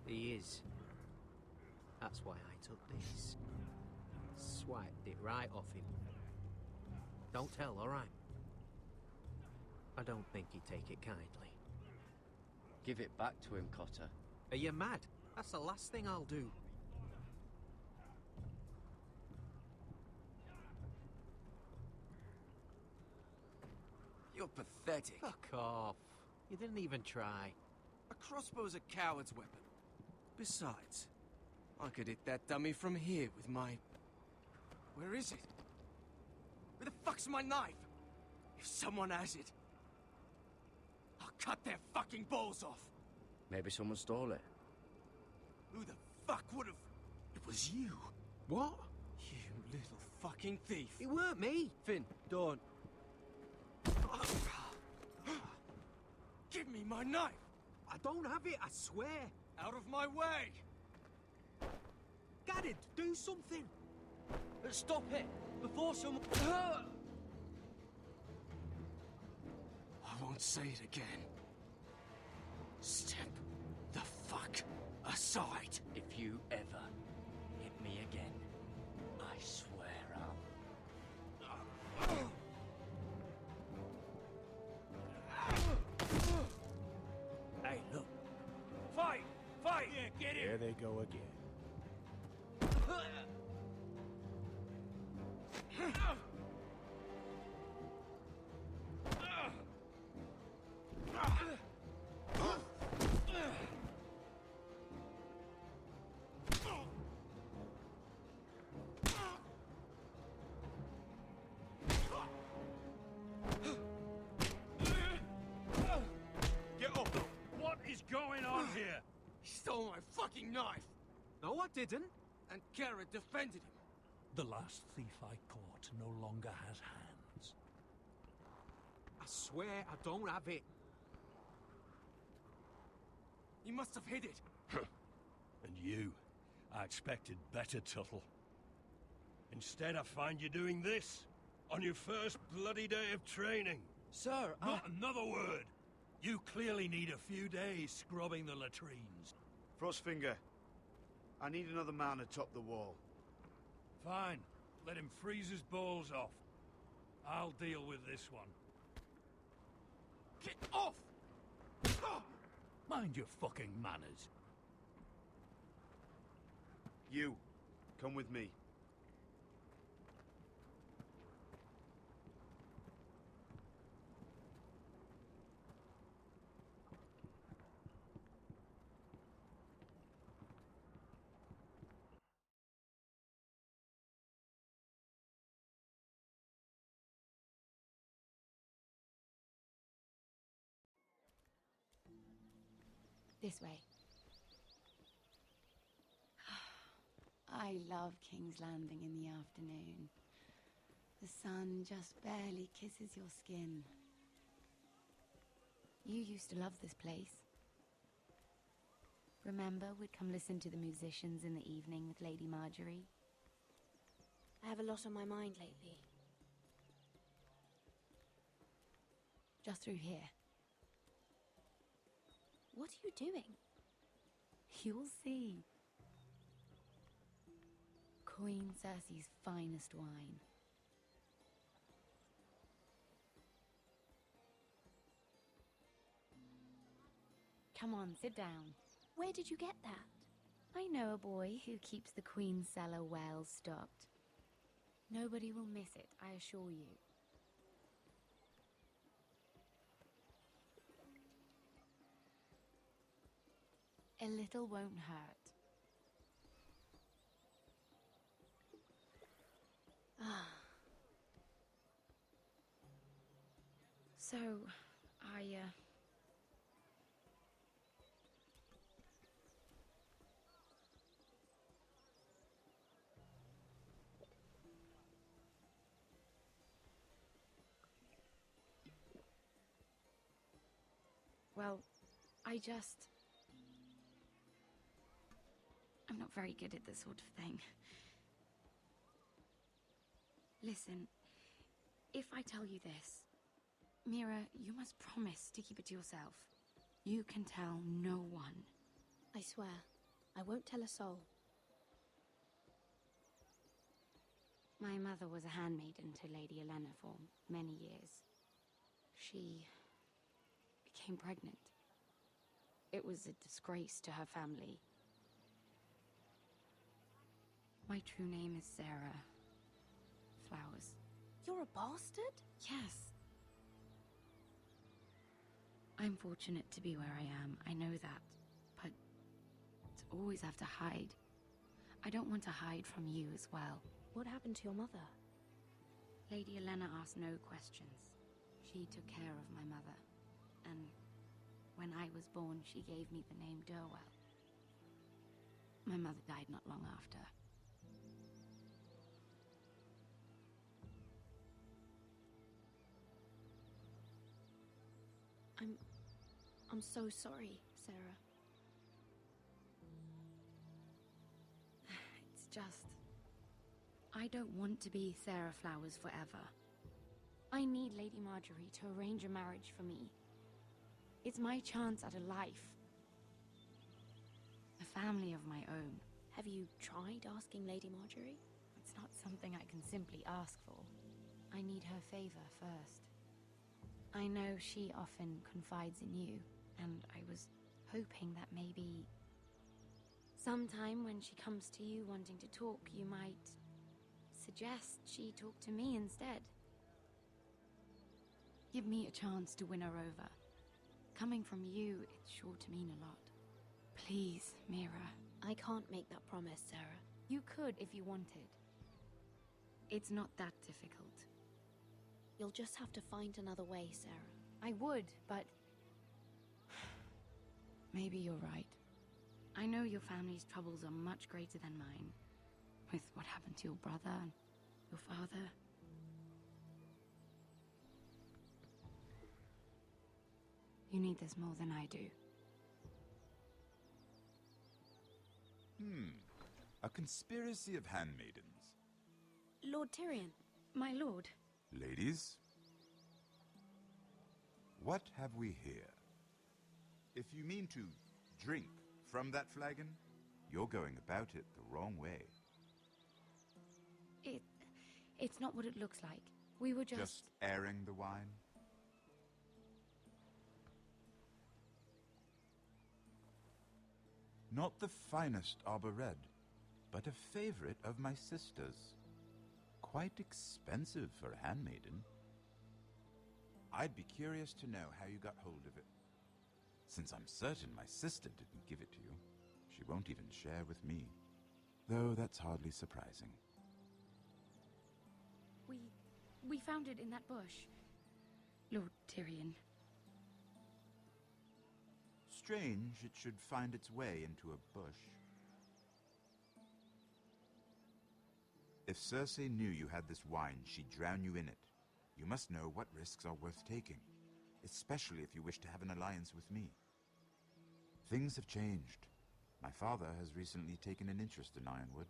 he is. That's why I took this. Swiped it right off him. Don't tell, alright? I don't think he'd take it kindly. Give it back to him, Cotter. Are you mad? That's the last thing I'll do. You're pathetic. Fuck off. You didn't even try. A crossbow's a coward's weapon. Besides, I could hit that dummy from here with my... Where is it? Where the fuck's my knife? If someone has it, I'll cut their fucking balls off. Maybe someone stole it. Who the fuck would've... It was you. What? You little fucking thief. It weren't me. Finn, don't. Give me my knife! I don't have it, I swear. Out of my way! Gared, do something. Stop it! Before someone... I won't say it again. Step the fuck aside. If you ever hit me again, I swear I'll... Hey, look. Fight! Fight! Yeah, get him! There they go again. Get up! What is going on here? He stole my fucking knife! No, I didn't. And Garrett defended him. The last thief I caught no longer has hands. I swear I don't have it. He must have hid it. And you, I expected better, Tuttle. Instead, I find you doing this on your first bloody day of training. Sir, Not another word. You clearly need a few days scrubbing the latrines. Frostfinger, I need another man atop the wall. Fine. Let him freeze his balls off. I'll deal with this one. Get off! Mind your fucking manners. You, come with me. This way. I love King's Landing in the afternoon. The sun just barely kisses your skin. You used to love this place. Remember, we'd come listen to the musicians in the evening with Lady Marjorie? I have a lot on my mind lately. Just through here. What are you doing? You'll see. Queen Cersei's finest wine. Come on, sit down. Where did you get that? I know a boy who keeps the Queen's cellar well stocked. Nobody will miss it, I assure you. A little won't hurt. Ah. So, well, I'm not very good at this sort of thing. Listen, If I tell you this, Mira, you must promise to keep it to yourself. You can tell no one. I swear, I won't tell a soul. My mother was a handmaiden to Lady Elena for many years. She became pregnant. It was a disgrace to her family. My true name is Sarah Flowers. You're a bastard? Yes. I'm fortunate to be where I am, I know that. But to always have to hide. I don't want to hide from you as well. What happened to your mother? Lady Elena asked no questions. She took care of my mother. And when I was born, she gave me the name Durwell. My mother died not long after. I'm so sorry, Sarah. It's just... I don't want to be Sarah Flowers forever. I need Lady Marjorie to arrange a marriage for me. It's my chance at a life. A family of my own. Have you tried asking Lady Marjorie? It's not something I can simply ask for. I need her favor first. I know she often confides in you, and I was hoping that maybe sometime when she comes to you wanting to talk, you might suggest she talk to me instead. Give me a chance to win her over. Coming from you, it's sure to mean a lot. Please, Mira. I can't make that promise, Sarah. You could if you wanted. It's not that difficult. You'll just have to find another way, Sarah. I would, but... maybe you're right. I know your family's troubles are much greater than mine. With what happened to your brother and your father. You need this more than I do. A conspiracy of handmaidens. Lord Tyrion. My lord. Ladies, what have we here? If you mean to drink from that flagon, you're going about it the wrong way. It's not what it looks like. We were Just airing the wine? Not the finest arbor red, but a favorite of my sister's. Quite expensive for a handmaiden. I'd be curious to know how you got hold of it. Since I'm certain my sister didn't give it to you, she won't even share with me. Though that's hardly surprising. We found it in that bush. Lord Tyrion. Strange it should find its way into a bush. If Cersei knew you had this wine, she'd drown you in it. You must know what risks are worth taking, especially if you wish to have an alliance with me. Things have changed. My father has recently taken an interest in Ironwood.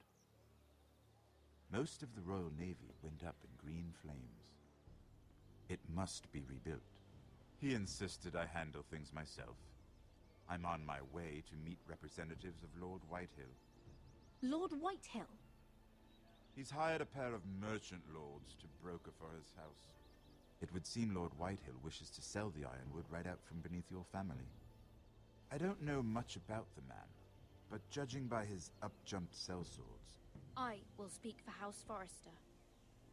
Most of the Royal Navy went up in green flames. It must be rebuilt. He insisted I handle things myself. I'm on my way to meet representatives of Lord Whitehill. Lord Whitehill? He's hired a pair of merchant lords to broker for his house. It would seem Lord Whitehill wishes to sell the Ironwood right out from beneath your family. I don't know much about the man, but judging by his up-jumped sellswords... I will speak for House Forrester.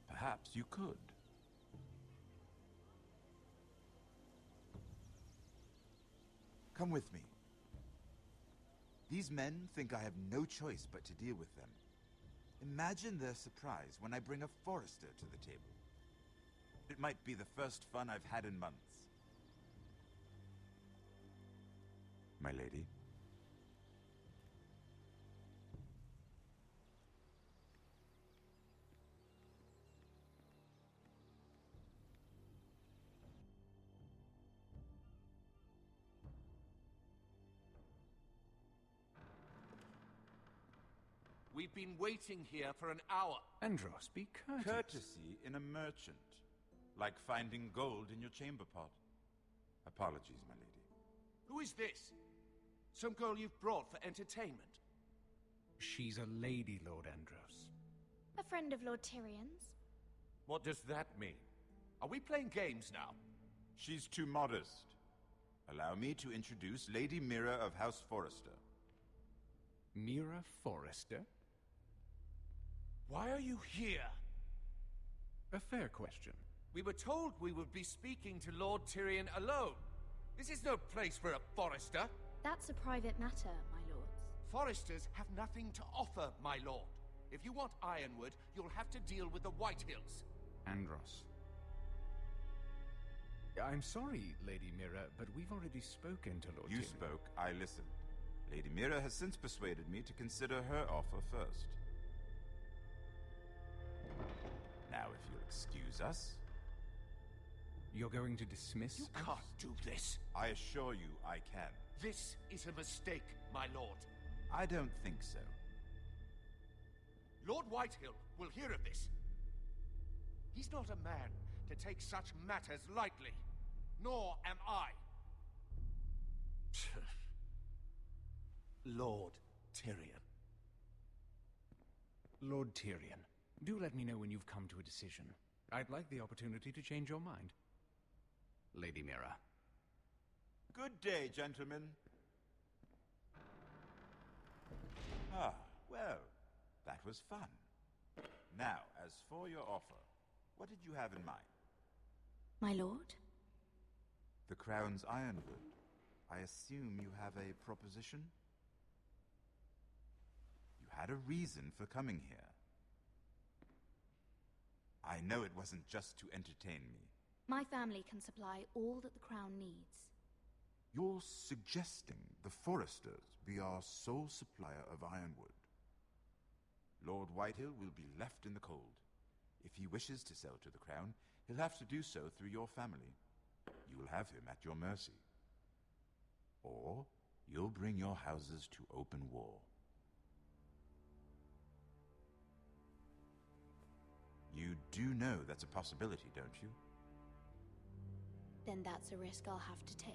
Perhaps you could. Come with me. These men think I have no choice but to deal with them. Imagine their surprise when I bring a Forrester to the table. It might be the first fun I've had in months. My lady. We've been waiting here for an hour. Andros, be courteous. Courtesy in a merchant. Like finding gold in your chamber pot. Apologies, my lady. Who is this? Some girl you've brought for entertainment? She's a lady, Lord Andros. A friend of Lord Tyrion's. What does that mean? Are we playing games now? She's too modest. Allow me to introduce Lady Mira of House Forrester. Mira Forrester? Why are you here? A fair question. We were told we would be speaking to Lord Tyrion alone. This is no place for a Forrester. That's a private matter, my lords. Forresters have nothing to offer, my lord. If you want Ironwood, you'll have to deal with the Whitehills. Andros. I'm sorry, Lady Mira, but we've already spoken to Lord You Tyrion. spoke, I listened. Lady Mira has since persuaded me to consider her offer first. Now, if you'll excuse us... You're going to dismiss... You can't do this. I assure you I can. This is a mistake, my lord. I don't think so. Lord Whitehill will hear of this. He's not a man to take such matters lightly. Nor am I. Lord Tyrion. Lord Tyrion, do let me know when you've come to a decision. I'd like the opportunity to change your mind. Lady Mira. Good day, gentlemen. Ah, well, that was fun. Now, as for your offer, what did you have in mind? My lord? The Crown's Ironwood. I assume you have a proposition? You had a reason for coming here. I know it wasn't just to entertain me. My family can supply all that the Crown needs. You're suggesting the Forresters be our sole supplier of ironwood. Lord Whitehill will be left in the cold. If he wishes to sell to the Crown, he'll have to do so through your family. You'll have him at your mercy. Or you'll bring your houses to open war. You do know that's a possibility, don't you? Then that's a risk I'll have to take.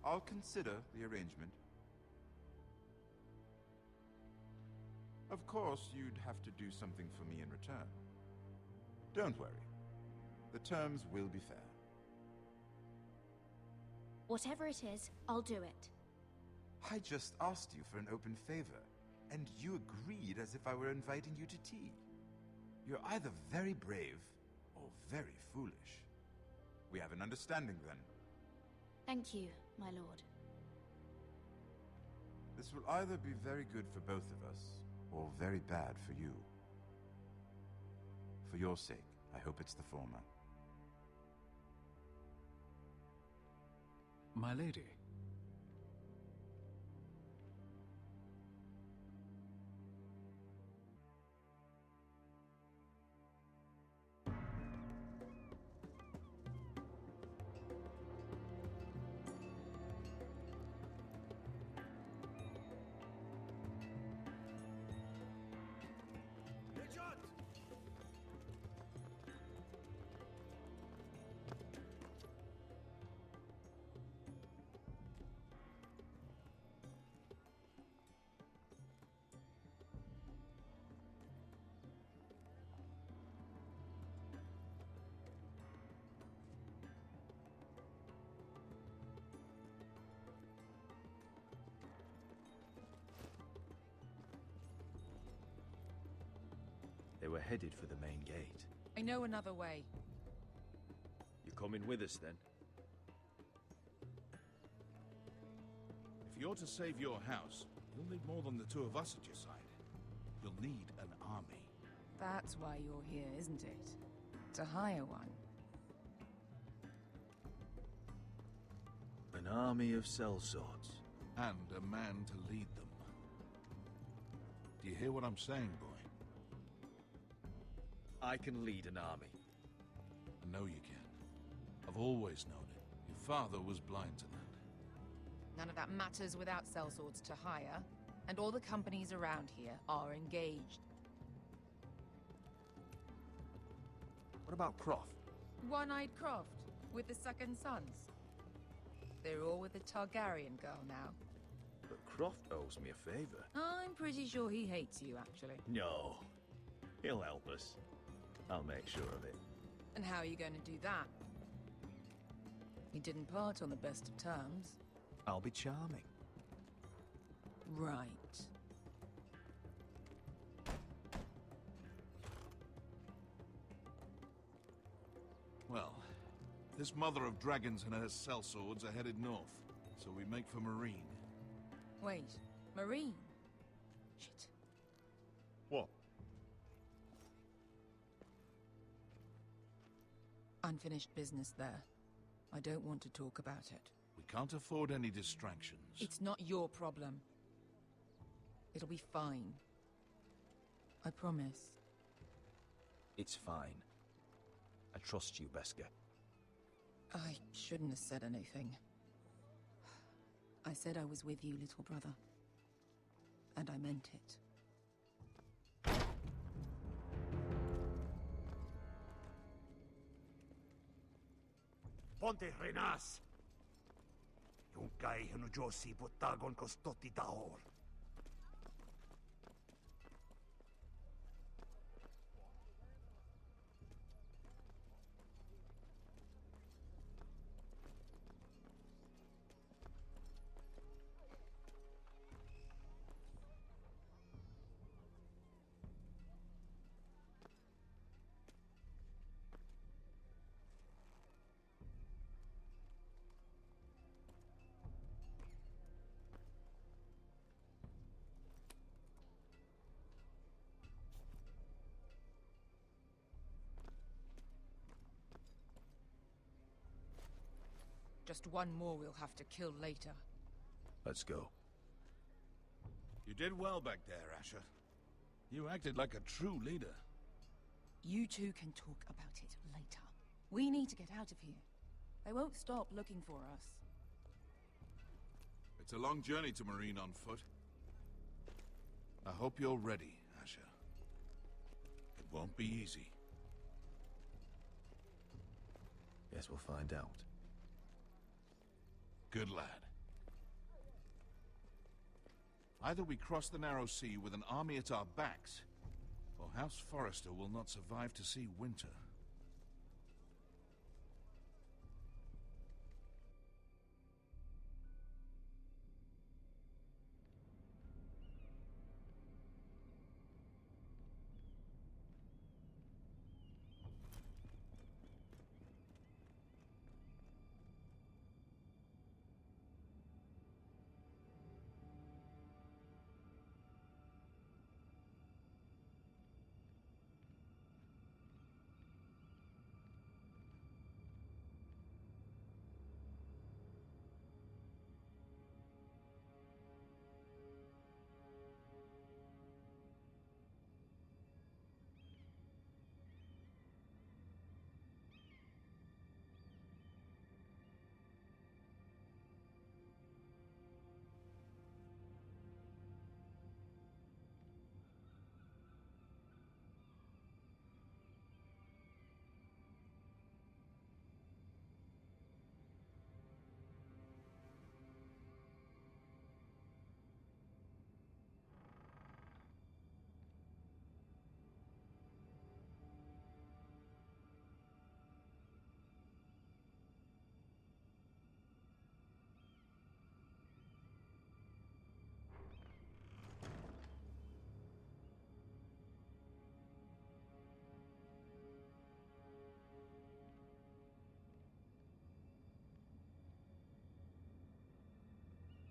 I'll consider the arrangement. Of course, you'd have to do something for me in return. Don't worry. The terms will be fair. Whatever it is, I'll do it. I just asked you for an open favor, and you agreed as if I were inviting you to tea. You're either very brave or very foolish. We have an understanding then. Thank you, my lord. This will either be very good for both of us, or very bad for you. For your sake, I hope it's the former. My lady. They were headed for the main gate. I know another way. You coming with us, then? If you're to save your house, you'll need more than the two of us at your side. You'll need an army. That's why you're here, isn't it? To hire one. An army of sellswords. And a man to lead them. Do you hear what I'm saying, boy? I can lead an army. I know you can. I've always known it. You're father was blind to that. None of that matters without sellswords to hire, and all the companies around here are engaged. What about Croft? One-eyed Croft, with the second sons. They're all with the Targaryen girl now. But Croft owes me a favor. I'm pretty sure he hates you, actually. No. He'll help us. I'll make sure of it. And how are you going to do that? We didn't part on the best of terms. I'll be charming. Right. Well, this mother of dragons and her sellswords are headed north, so we make for Marine. Wait, Marine? Shit. What? Unfinished business there. I don't want to talk about it. We can't afford any distractions. It's not your problem. It'll be fine. I promise. It's fine. I trust you, Beskar. I shouldn't have said anything. I said I was with you, little brother. And I meant it. Ponte renas! Yung kai hanu Josi butagon kostoti daor. Just one more we'll have to kill later. Let's go. You did well back there, Asher. You acted like a true leader. You two can talk about it later. We need to get out of here. They won't stop looking for us. It's a long journey to Marine on foot. I hope you're ready, Asher. It won't be easy. Guess we'll find out. Good lad. Either we cross the narrow sea with an army at our backs, or House Forrester will not survive to see winter.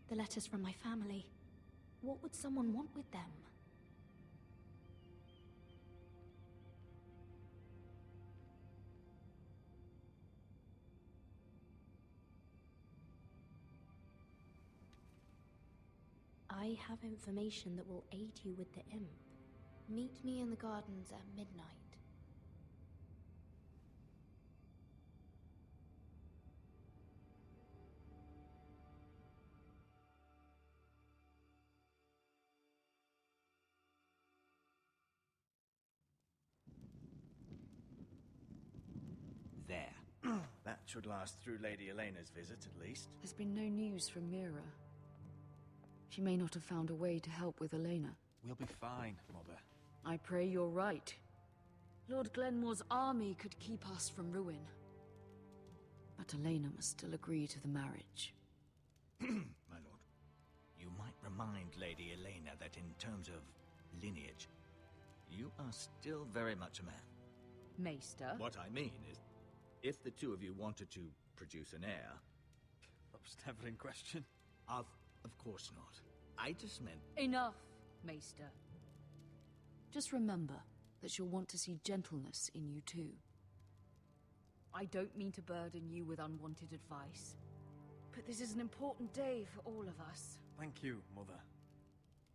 The letters from my family. What would someone want with them? I have information that will aid you with the imp. Meet me in the gardens at midnight. should last through Lady Elena's visit, at least. There's been no news from Mira. She may not have found a way to help with Elena. We'll be fine, Mother. I pray you're right. Lord Glenmore's army could keep us from ruin. But Elena must still agree to the marriage. My lord, you might remind Lady Elena that in terms of lineage, you are still very much a man. Maester? What I mean is, if the two of you wanted to produce an heir... That was never in question. Of course not. I just meant... Enough, Maester. Just remember that she'll want to see gentleness in you too. I don't mean to burden you with unwanted advice, but this is an important day for all of us. Thank you, Mother.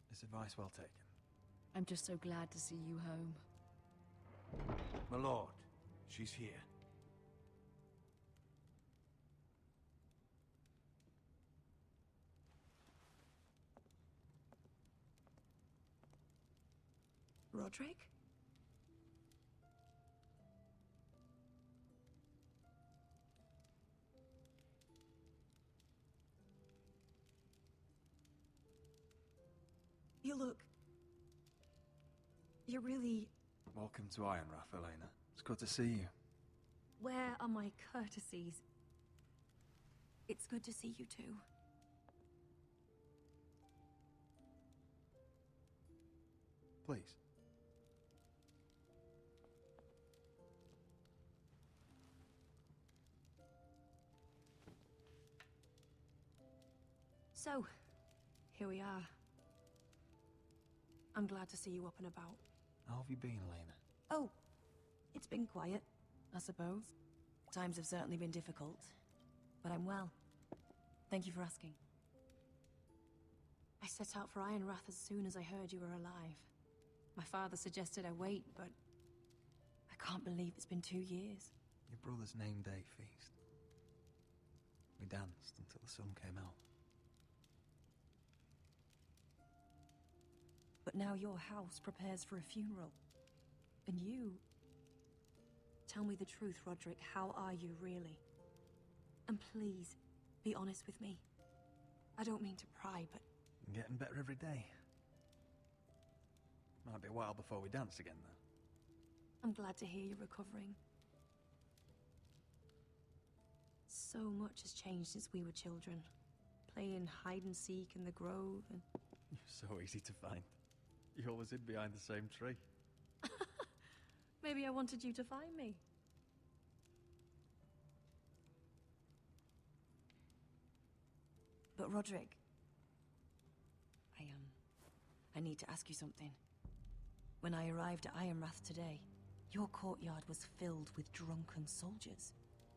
This advice well taken. I'm just so glad to see you home. My lord, she's here. Roderick? You look... You're really... Welcome to Ironrath, Elena. It's good to see you. Where are my courtesies? It's good to see you too. Please. So, here we are. I'm glad to see you up and about. How have you been, Elena? Oh, it's been quiet, I suppose. Times have certainly been difficult, but I'm well. Thank you for asking. I set out for Ironrath as soon as I heard you were alive. My father suggested I wait, but I can't believe it's been 2 years. Your brother's name day feast. We danced until the sun came out. But now your house prepares for a funeral. And you... Tell me the truth, Roderick. How are you, really? And please, be honest with me. I don't mean to pry, but... I'm getting better every day. Might be a while before we dance again, though. I'm glad to hear you're recovering. So much has changed since we were children. Playing hide-and-seek in the grove and... You're so easy to find. You always hid behind the same tree. Maybe I wanted you to find me. But Roderick... I need to ask you something. When I arrived at Ironrath today, your courtyard was filled with drunken soldiers.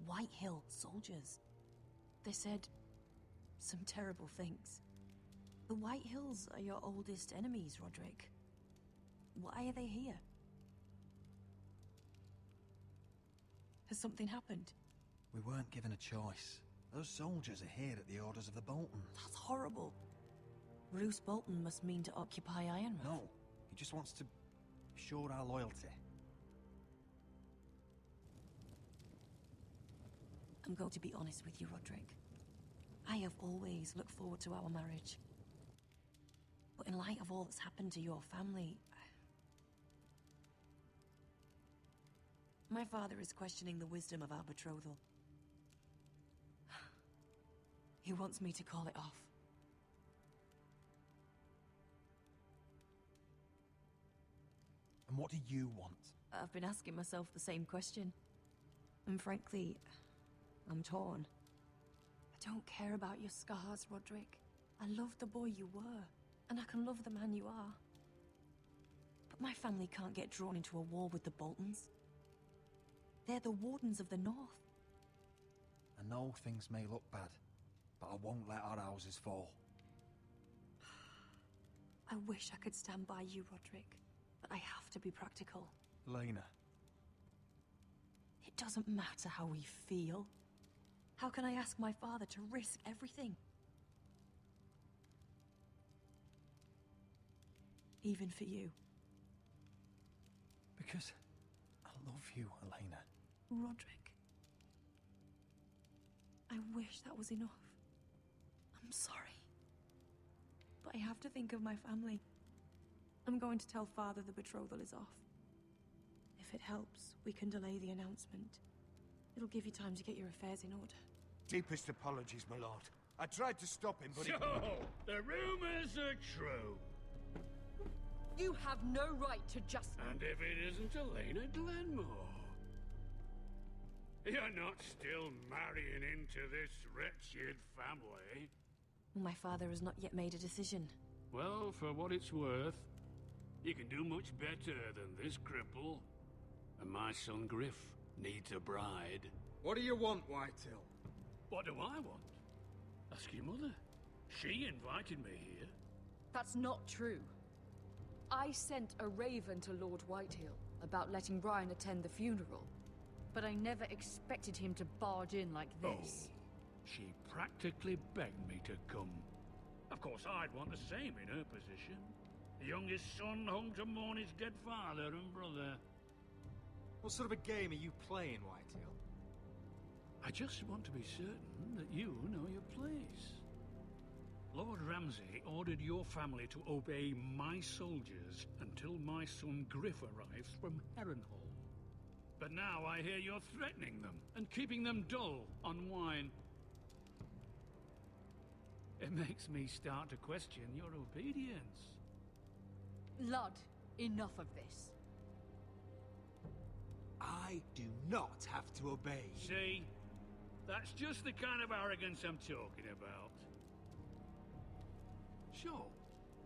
White Hill soldiers. They said some terrible things. The White Hills are your oldest enemies, Roderick. Why are they here? Has something happened? We weren't given a choice. Those soldiers are here at the orders of the Boltons. That's horrible. Roose Bolton must mean to occupy Ironrath. No, he just wants to show our loyalty. I'm going to be honest with you, Roderick. I have always looked forward to our marriage. But in light of all that's happened to your family... My father is questioning the wisdom of our betrothal. He wants me to call it off. And what do you want? I've been asking myself the same question. And frankly, I'm torn. I don't care about your scars, Roderick. I love the boy you were, and I can love the man you are. But my family can't get drawn into a war with the Boltons. They're the Wardens of the North. I know things may look bad, but I won't let our houses fall. I wish I could stand by you, Roderick, but I have to be practical. Elena. It doesn't matter how we feel. How can I ask my father to risk everything? Even for you. Because I love you, Elena. Roderick. I wish that was enough. I'm sorry. But I have to think of my family. I'm going to tell Father the betrothal is off. If it helps, we can delay the announcement. It'll give you time to get your affairs in order. Deepest apologies, my lord. I tried to stop him, but So, the rumors are true. You have no right to just... And if it isn't Elena Glenmore? You're not still marrying into this wretched family? My father has not yet made a decision. Well, for what it's worth, you can do much better than this cripple. And my son Griff needs a bride. What do you want, Whitetail? What do I want? Ask your mother. She invited me here. That's not true. I sent a raven to Lord Whitehill about letting Brian attend the funeral. But I never expected him to barge in like this. Oh, she practically begged me to come. Of course, I'd want the same in her position. The youngest son home to mourn his dead father and brother. What sort of a game are you playing, Whitetail? I just want to be certain that you know your place. Lord Ramsay ordered your family to obey my soldiers until my son Griff arrives from Harrenhal. But now I hear you're threatening them and keeping them dull on wine. It makes me start to question your obedience. Lud, enough of this. I do not have to obey. See? That's just the kind of arrogance I'm talking about. So,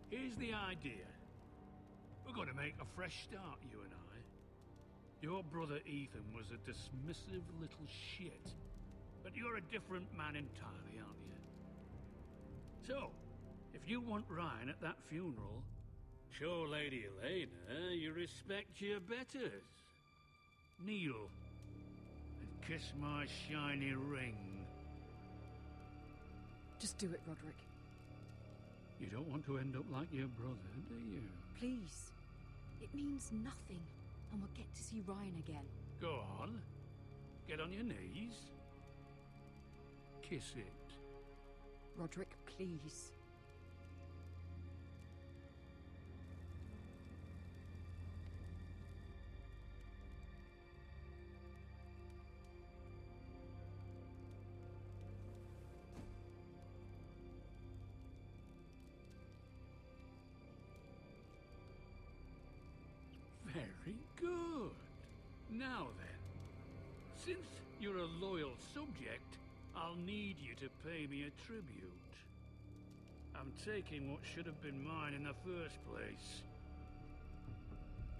here's the idea. We're going to make a fresh start, you and I. Your brother Ethan was a dismissive little shit. But you're a different man entirely, aren't you? So, if you want Ryan at that funeral, show Lady Elena you respect your betters. Kneel and kiss my shiny ring. Just do it, Roderick. You don't want to end up like your brother, do you? Please. It means nothing, and we'll get to see Ryan again. Go on. Get on your knees. Kiss it. Roderick, please. Very good. Now then, since you're a loyal subject, I'll need you to pay me a tribute. I'm taking what should have been mine in the first place.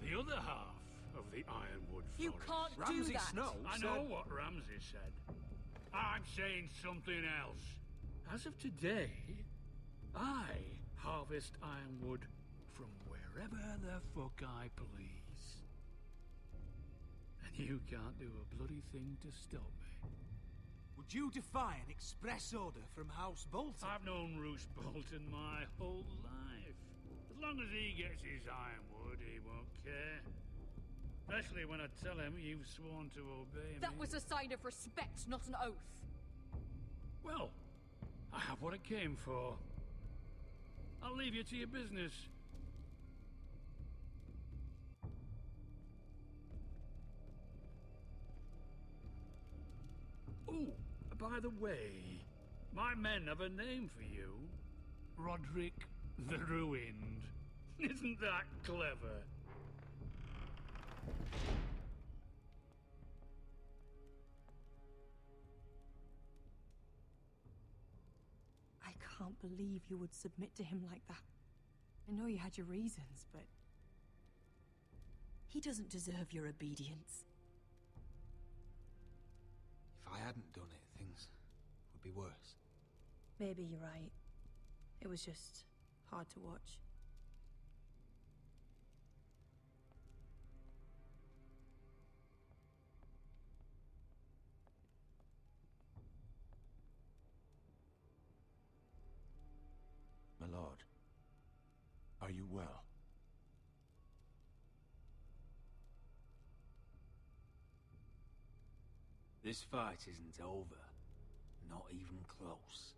The other half of the Ironwood Forest. You can't do that! Snow I know what Ramsay said. I'm saying something else. As of today, I harvest Ironwood from wherever the fuck I please. And you can't do a bloody thing to stop me. Would you defy an express order from House Bolton? I've known Roose Bolton my whole life. As long as he gets his Ironwood, he won't care. Especially when I tell him you've sworn to obey me. That was a sign of respect, not an oath. Well, I have what I came for. I'll leave you to your business. Oh, by the way, my men have a name for you. Roderick the Ruined. Isn't that clever? I can't believe you would submit to him like that. I know you had your reasons, but... he doesn't deserve your obedience. If I hadn't done it, things would be worse. Maybe you're right. It was just hard to watch. My lord, are you well? This fight isn't over. Not even close.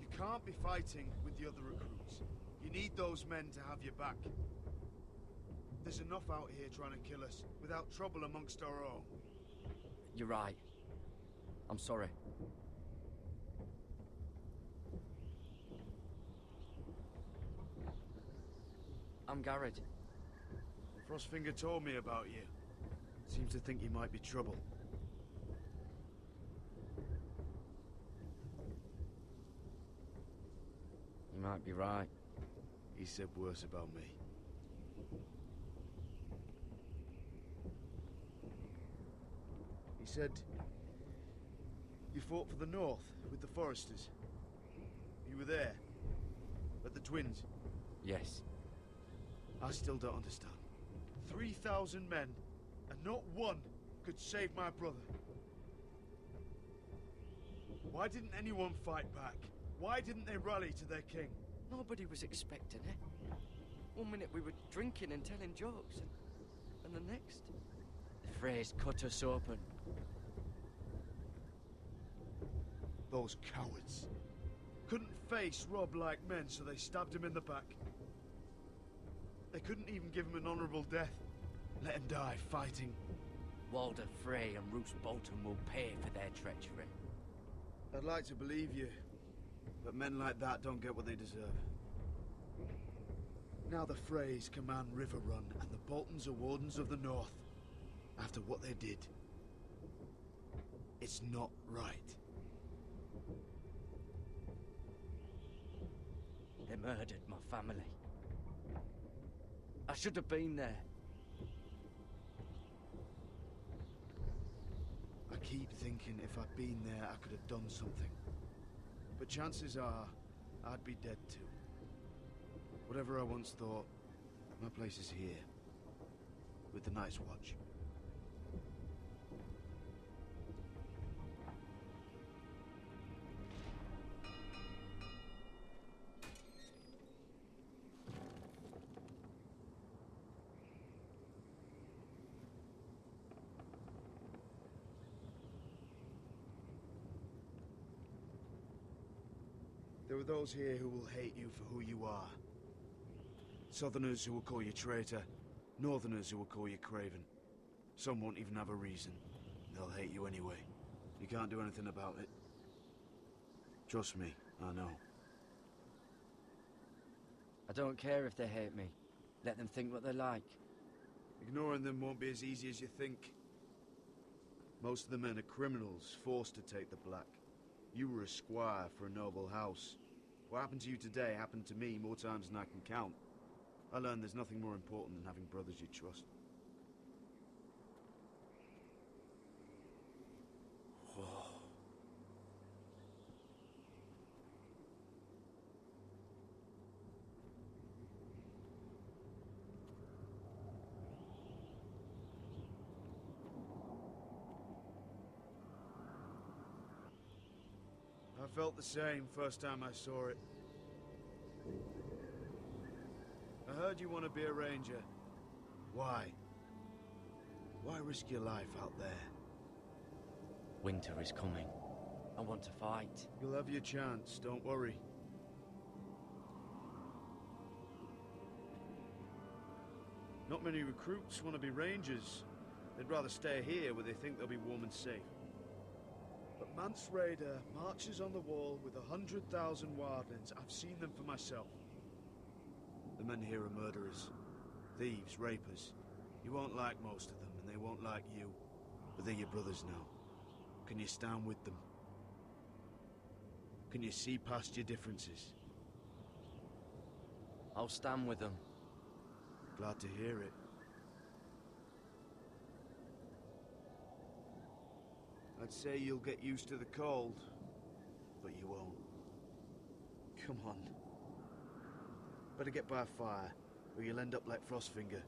You can't be fighting with the other recruits. You need those men to have your back. There's enough out here trying to kill us, without trouble amongst our own. You're right. I'm sorry. I'm Garrett. Frostfinger told me about you. Seems to think you might be trouble. You might be right. He said worse about me. He said you fought for the North with the Foresters. You were there, at the Twins. Yes. I still don't understand. 3,000 men, and not one could save my brother. Why didn't anyone fight back? Why didn't they rally to their king? Nobody was expecting it. 1 minute we were drinking and telling jokes, and the next, the Freys cut us open. Those cowards. Couldn't face Rob like men, so they stabbed him in the back. They couldn't even give him an honorable death. Let him die fighting. Walder Frey and Roose Bolton will pay for their treachery. I'd like to believe you, but men like that don't get what they deserve. Now the Freys command Riverrun, and the Boltons are Wardens of the North. After what they did. It's not right. They murdered my family. I should have been there. I keep thinking if I'd been there, I could have done something. But chances are, I'd be dead too. Whatever I once thought, my place is here. With the Night's Watch. There are those here who will hate you for who you are. Southerners who will call you traitor. Northerners who will call you craven. Some won't even have a reason. They'll hate you anyway. You can't do anything about it. Trust me, I know. I don't care if they hate me. Let them think what they like. Ignoring them won't be as easy as you think. Most of the men are criminals, forced to take the black. You were a squire for a noble house. What happened to you today happened to me more times than I can count. I learned there's nothing more important than having brothers you trust. I felt the same first time I saw it. I heard you want to be a ranger. Why? Why risk your life out there? Winter is coming. I want to fight. You'll have your chance, don't worry. Not many recruits want to be rangers. They'd rather stay here where they think they'll be warm and safe. But Mance Raider marches on the wall with 100,000 wildlings. I've seen them for myself. The men here are murderers. Thieves, rapers. You won't like most of them, and they won't like you. But they're your brothers now. Can you stand with them? Can you see past your differences? I'll stand with them. Glad to hear it. I'd say you'll get used to the cold, but you won't. Come on. Better get by a fire, or you'll end up like Frostfinger.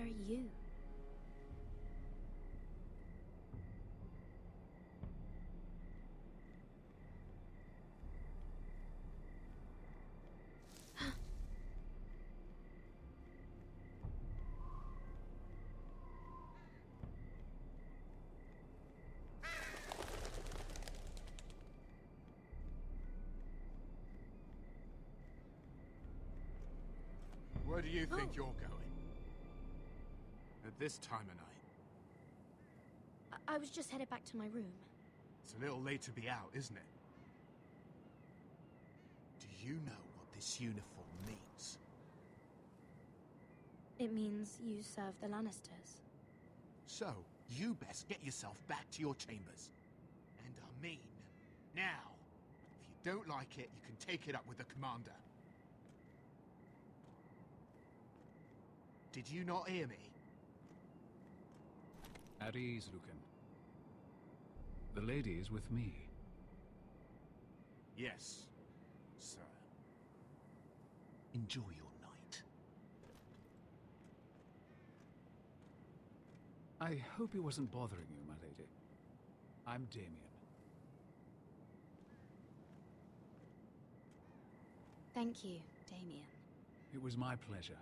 where are you? Where do you think you're going? At this time of night? I was just headed back to my room. It's a little late to be out, isn't it? Do you know what this uniform means? It means you serve the Lannisters. So, you best get yourself back to your chambers. And I mean, now. If you don't like it, you can take it up with the commander. Did you not hear me? At ease, Lucan. The lady is with me. Yes, sir. Enjoy your night. I hope he wasn't bothering you, my lady. I'm Damien. Thank you, Damien. It was my pleasure.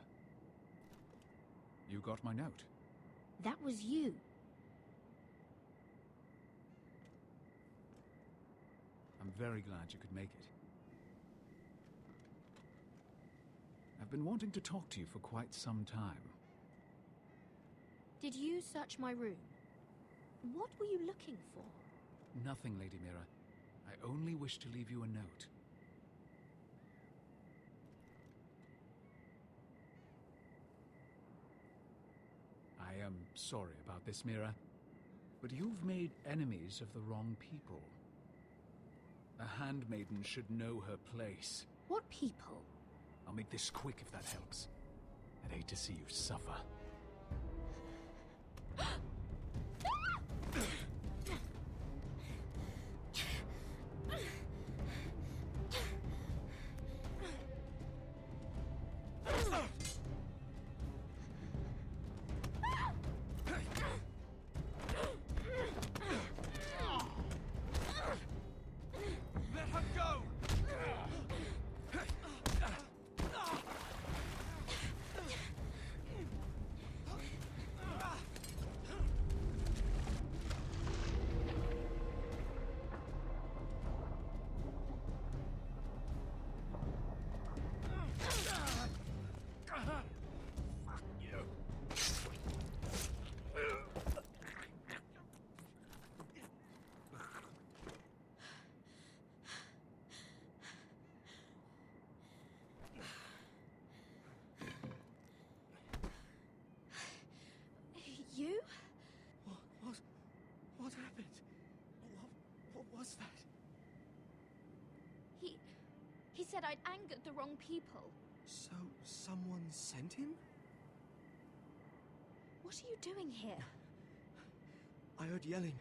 You got my note. That was you. I'm very glad you could make it. I've been wanting to talk to you for quite some time. Did you search my room? What were you looking for? Nothing, Lady Mira. I only wish to leave you a note. I am sorry about this, Mira, but you've made enemies of the wrong people. A handmaiden should know her place. What people? I'll make this quick if that helps. I'd hate to see you suffer. You? What happened? What was that? He said I'd angered the wrong people. So, someone sent him? What are you doing here? I heard yelling.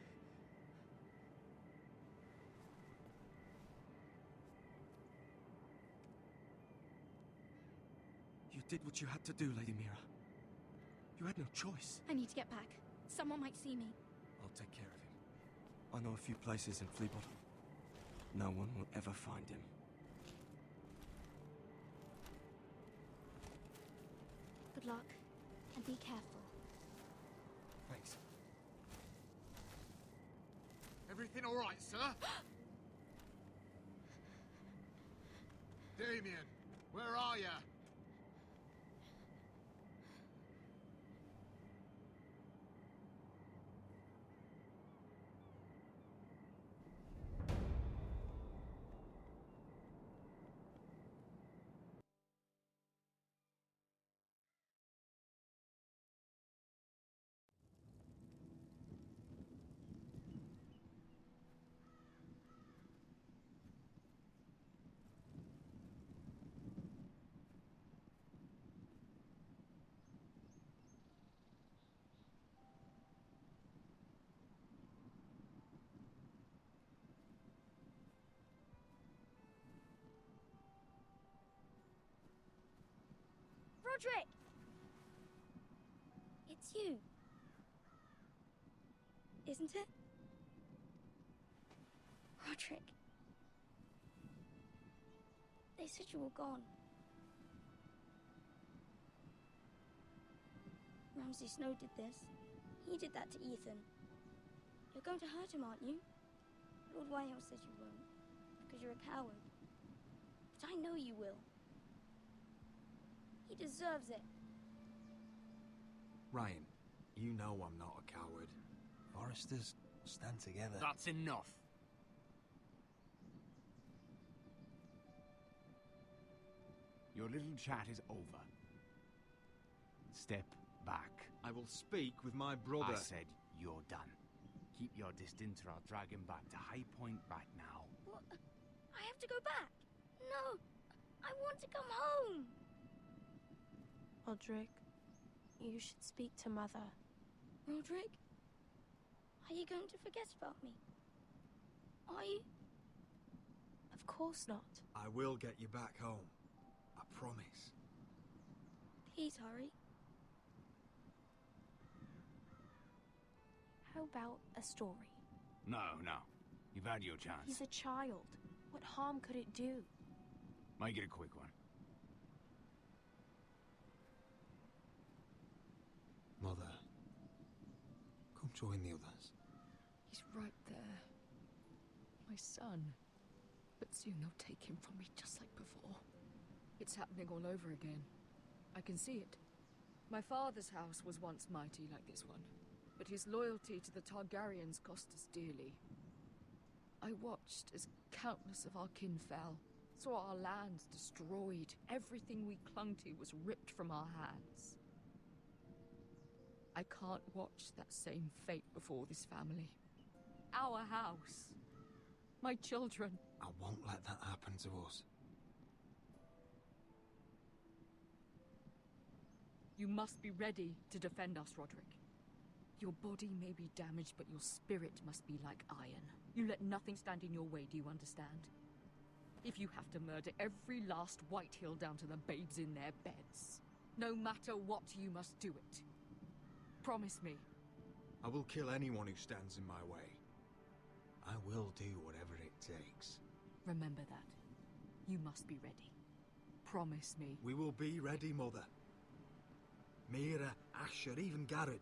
You did what you had to do, Lady Mira. You had no choice. I need to get back. Someone might see me. I'll take care of him. I know a few places in Fleabottom. No one will ever find him. Good luck, and be careful. Thanks. Everything all right, sir? Damien, where are you? Roderick! It's you. Isn't it? Roderick. They said you were gone. Ramsay Snow did this. He did that to Ethan. You're going to hurt him, aren't you? Lord Whitehouse says you won't, because you're a coward. But I know you will. He deserves it. Ryan, you know I'm not a coward. Foresters stand together. That's enough. Your little chat is over. Step back. I will speak with my brother. I said you're done. Keep your distance or I'll drag him back to High Point right now. What? I have to go back. No, I want to come home. Roderick, you should speak to Mother. Roderick? Are you going to forget about me? Are you? Of course not. I will get you back home. I promise. Please hurry. How about a story? No. You've had your chance. He's a child. What harm could it do? Make it a quick one. Mother, come join the others. He's right there. My son. But soon they'll take him from me just like before. It's happening all over again. I can see it. My father's house was once mighty like this one, but his loyalty to the Targaryens cost us dearly. I watched as countless of our kin fell, saw our lands destroyed, everything we clung to was ripped from our hands. I can't watch that same fate before this family. Our house. My children. I won't let that happen to us. You must be ready to defend us, Roderick. Your body may be damaged, but your spirit must be like iron. You let nothing stand in your way, do you understand? If you have to murder every last Whitehill down to the babes in their beds, no matter what, you must do it. Promise me. I will kill anyone who stands in my way. I will do whatever it takes. Remember that. You must be ready. Promise me. We will be ready, Mother. Mira, Asher, even Garrett.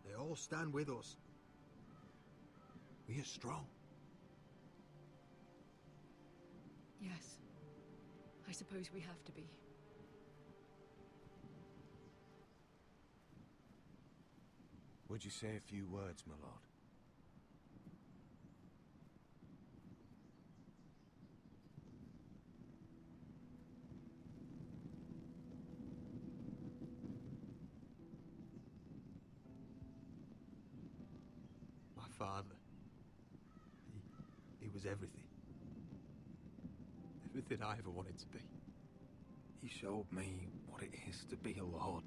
They all stand with us. We are strong. Yes. I suppose we have to be. Would you say a few words, my lord? My father. He was everything. Everything I ever wanted to be. He showed me what it is to be a lord.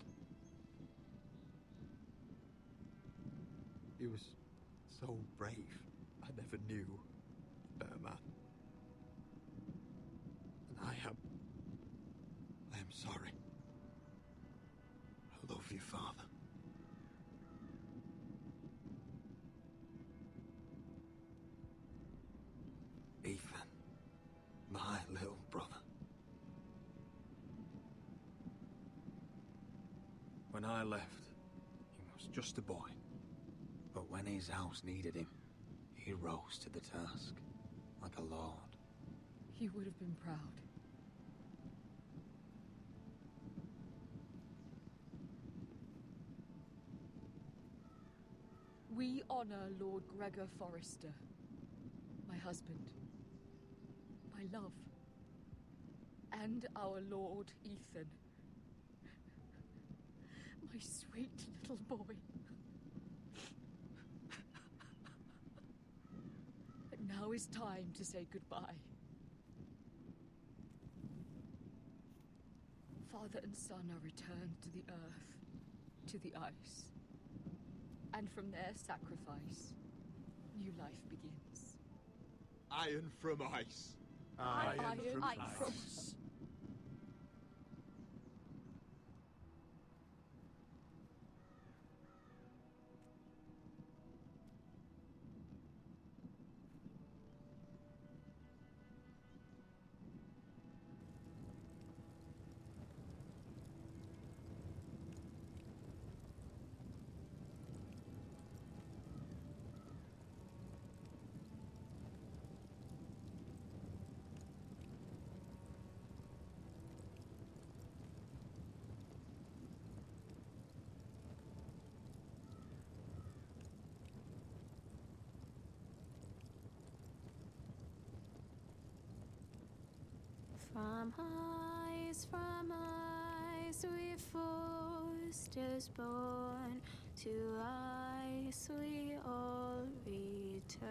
He was so brave. I never knew a better man. And I am sorry. I love you, Father. Ethan, my little brother. When I left, he was just a boy. But when his house needed him, he rose to the task, like a lord. He would have been proud. We honor Lord Gregor Forrester, my husband, my love, and our Lord Ethan, my sweet little boy. But now is time to say goodbye. Father and son are returned to the earth, to the ice. And from their sacrifice, new life begins. Iron from ice. Iron from ice. From ice we foresters born, to ice we all return.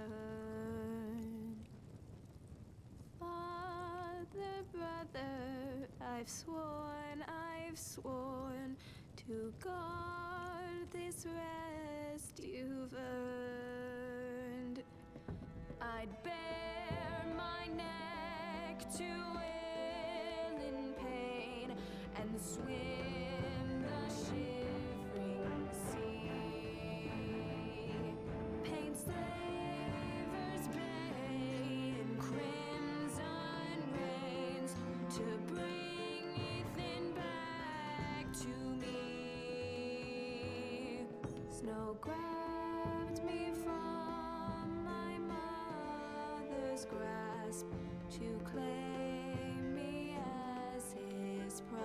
Father, brother, I've sworn to guard this rest you've earned. I'd bare my neck to wail in pain and swim the shivering sea. Paint slavers bay in crimson rains to bring Ethan back to me. Snow grabbed me from my mother's grasp to claim me as his prize.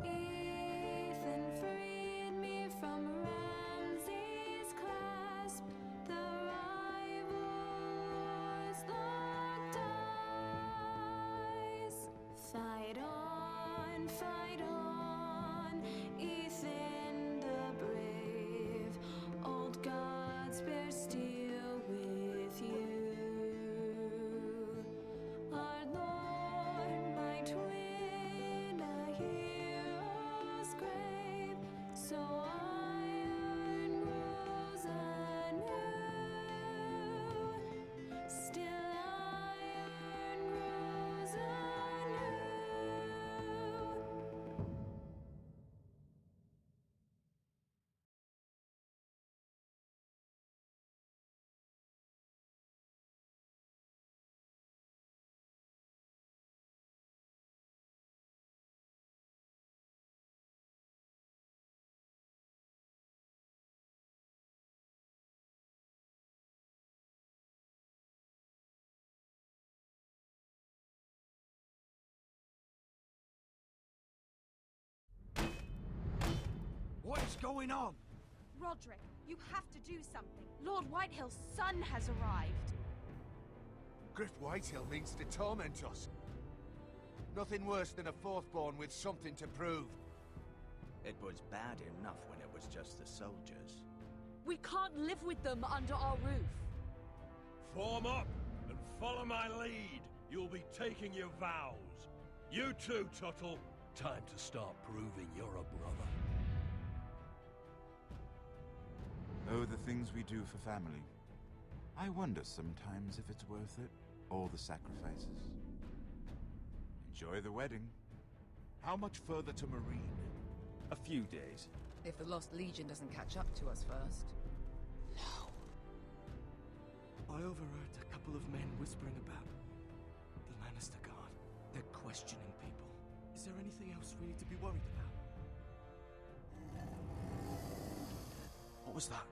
Ethan freed me from Ramsay's clasp. The rivals locked eyes. Fight on, Ethan the brave. Old gods bear steel with you. Our Lord might win a hero's grave, so iron grows anew. Still iron grows anew. What is going on? Roderick, you have to do something. Lord Whitehill's son has arrived. Griff Whitehill means to torment us. Nothing worse than a fourthborn with something to prove. It was bad enough when it was just the soldiers. We can't live with them under our roof. Form up and follow my lead. You'll be taking your vows. You too, Tuttle. Time to start proving you're a brother. Oh, the things we do for family. I wonder sometimes if it's worth it, all the sacrifices. Enjoy the wedding. How much further to Marine? A few days. If the Lost Legion doesn't catch up to us first. I overheard a couple of men whispering about the Lannister Guard. They're questioning people. Is there anything else we need to be worried about? What was that?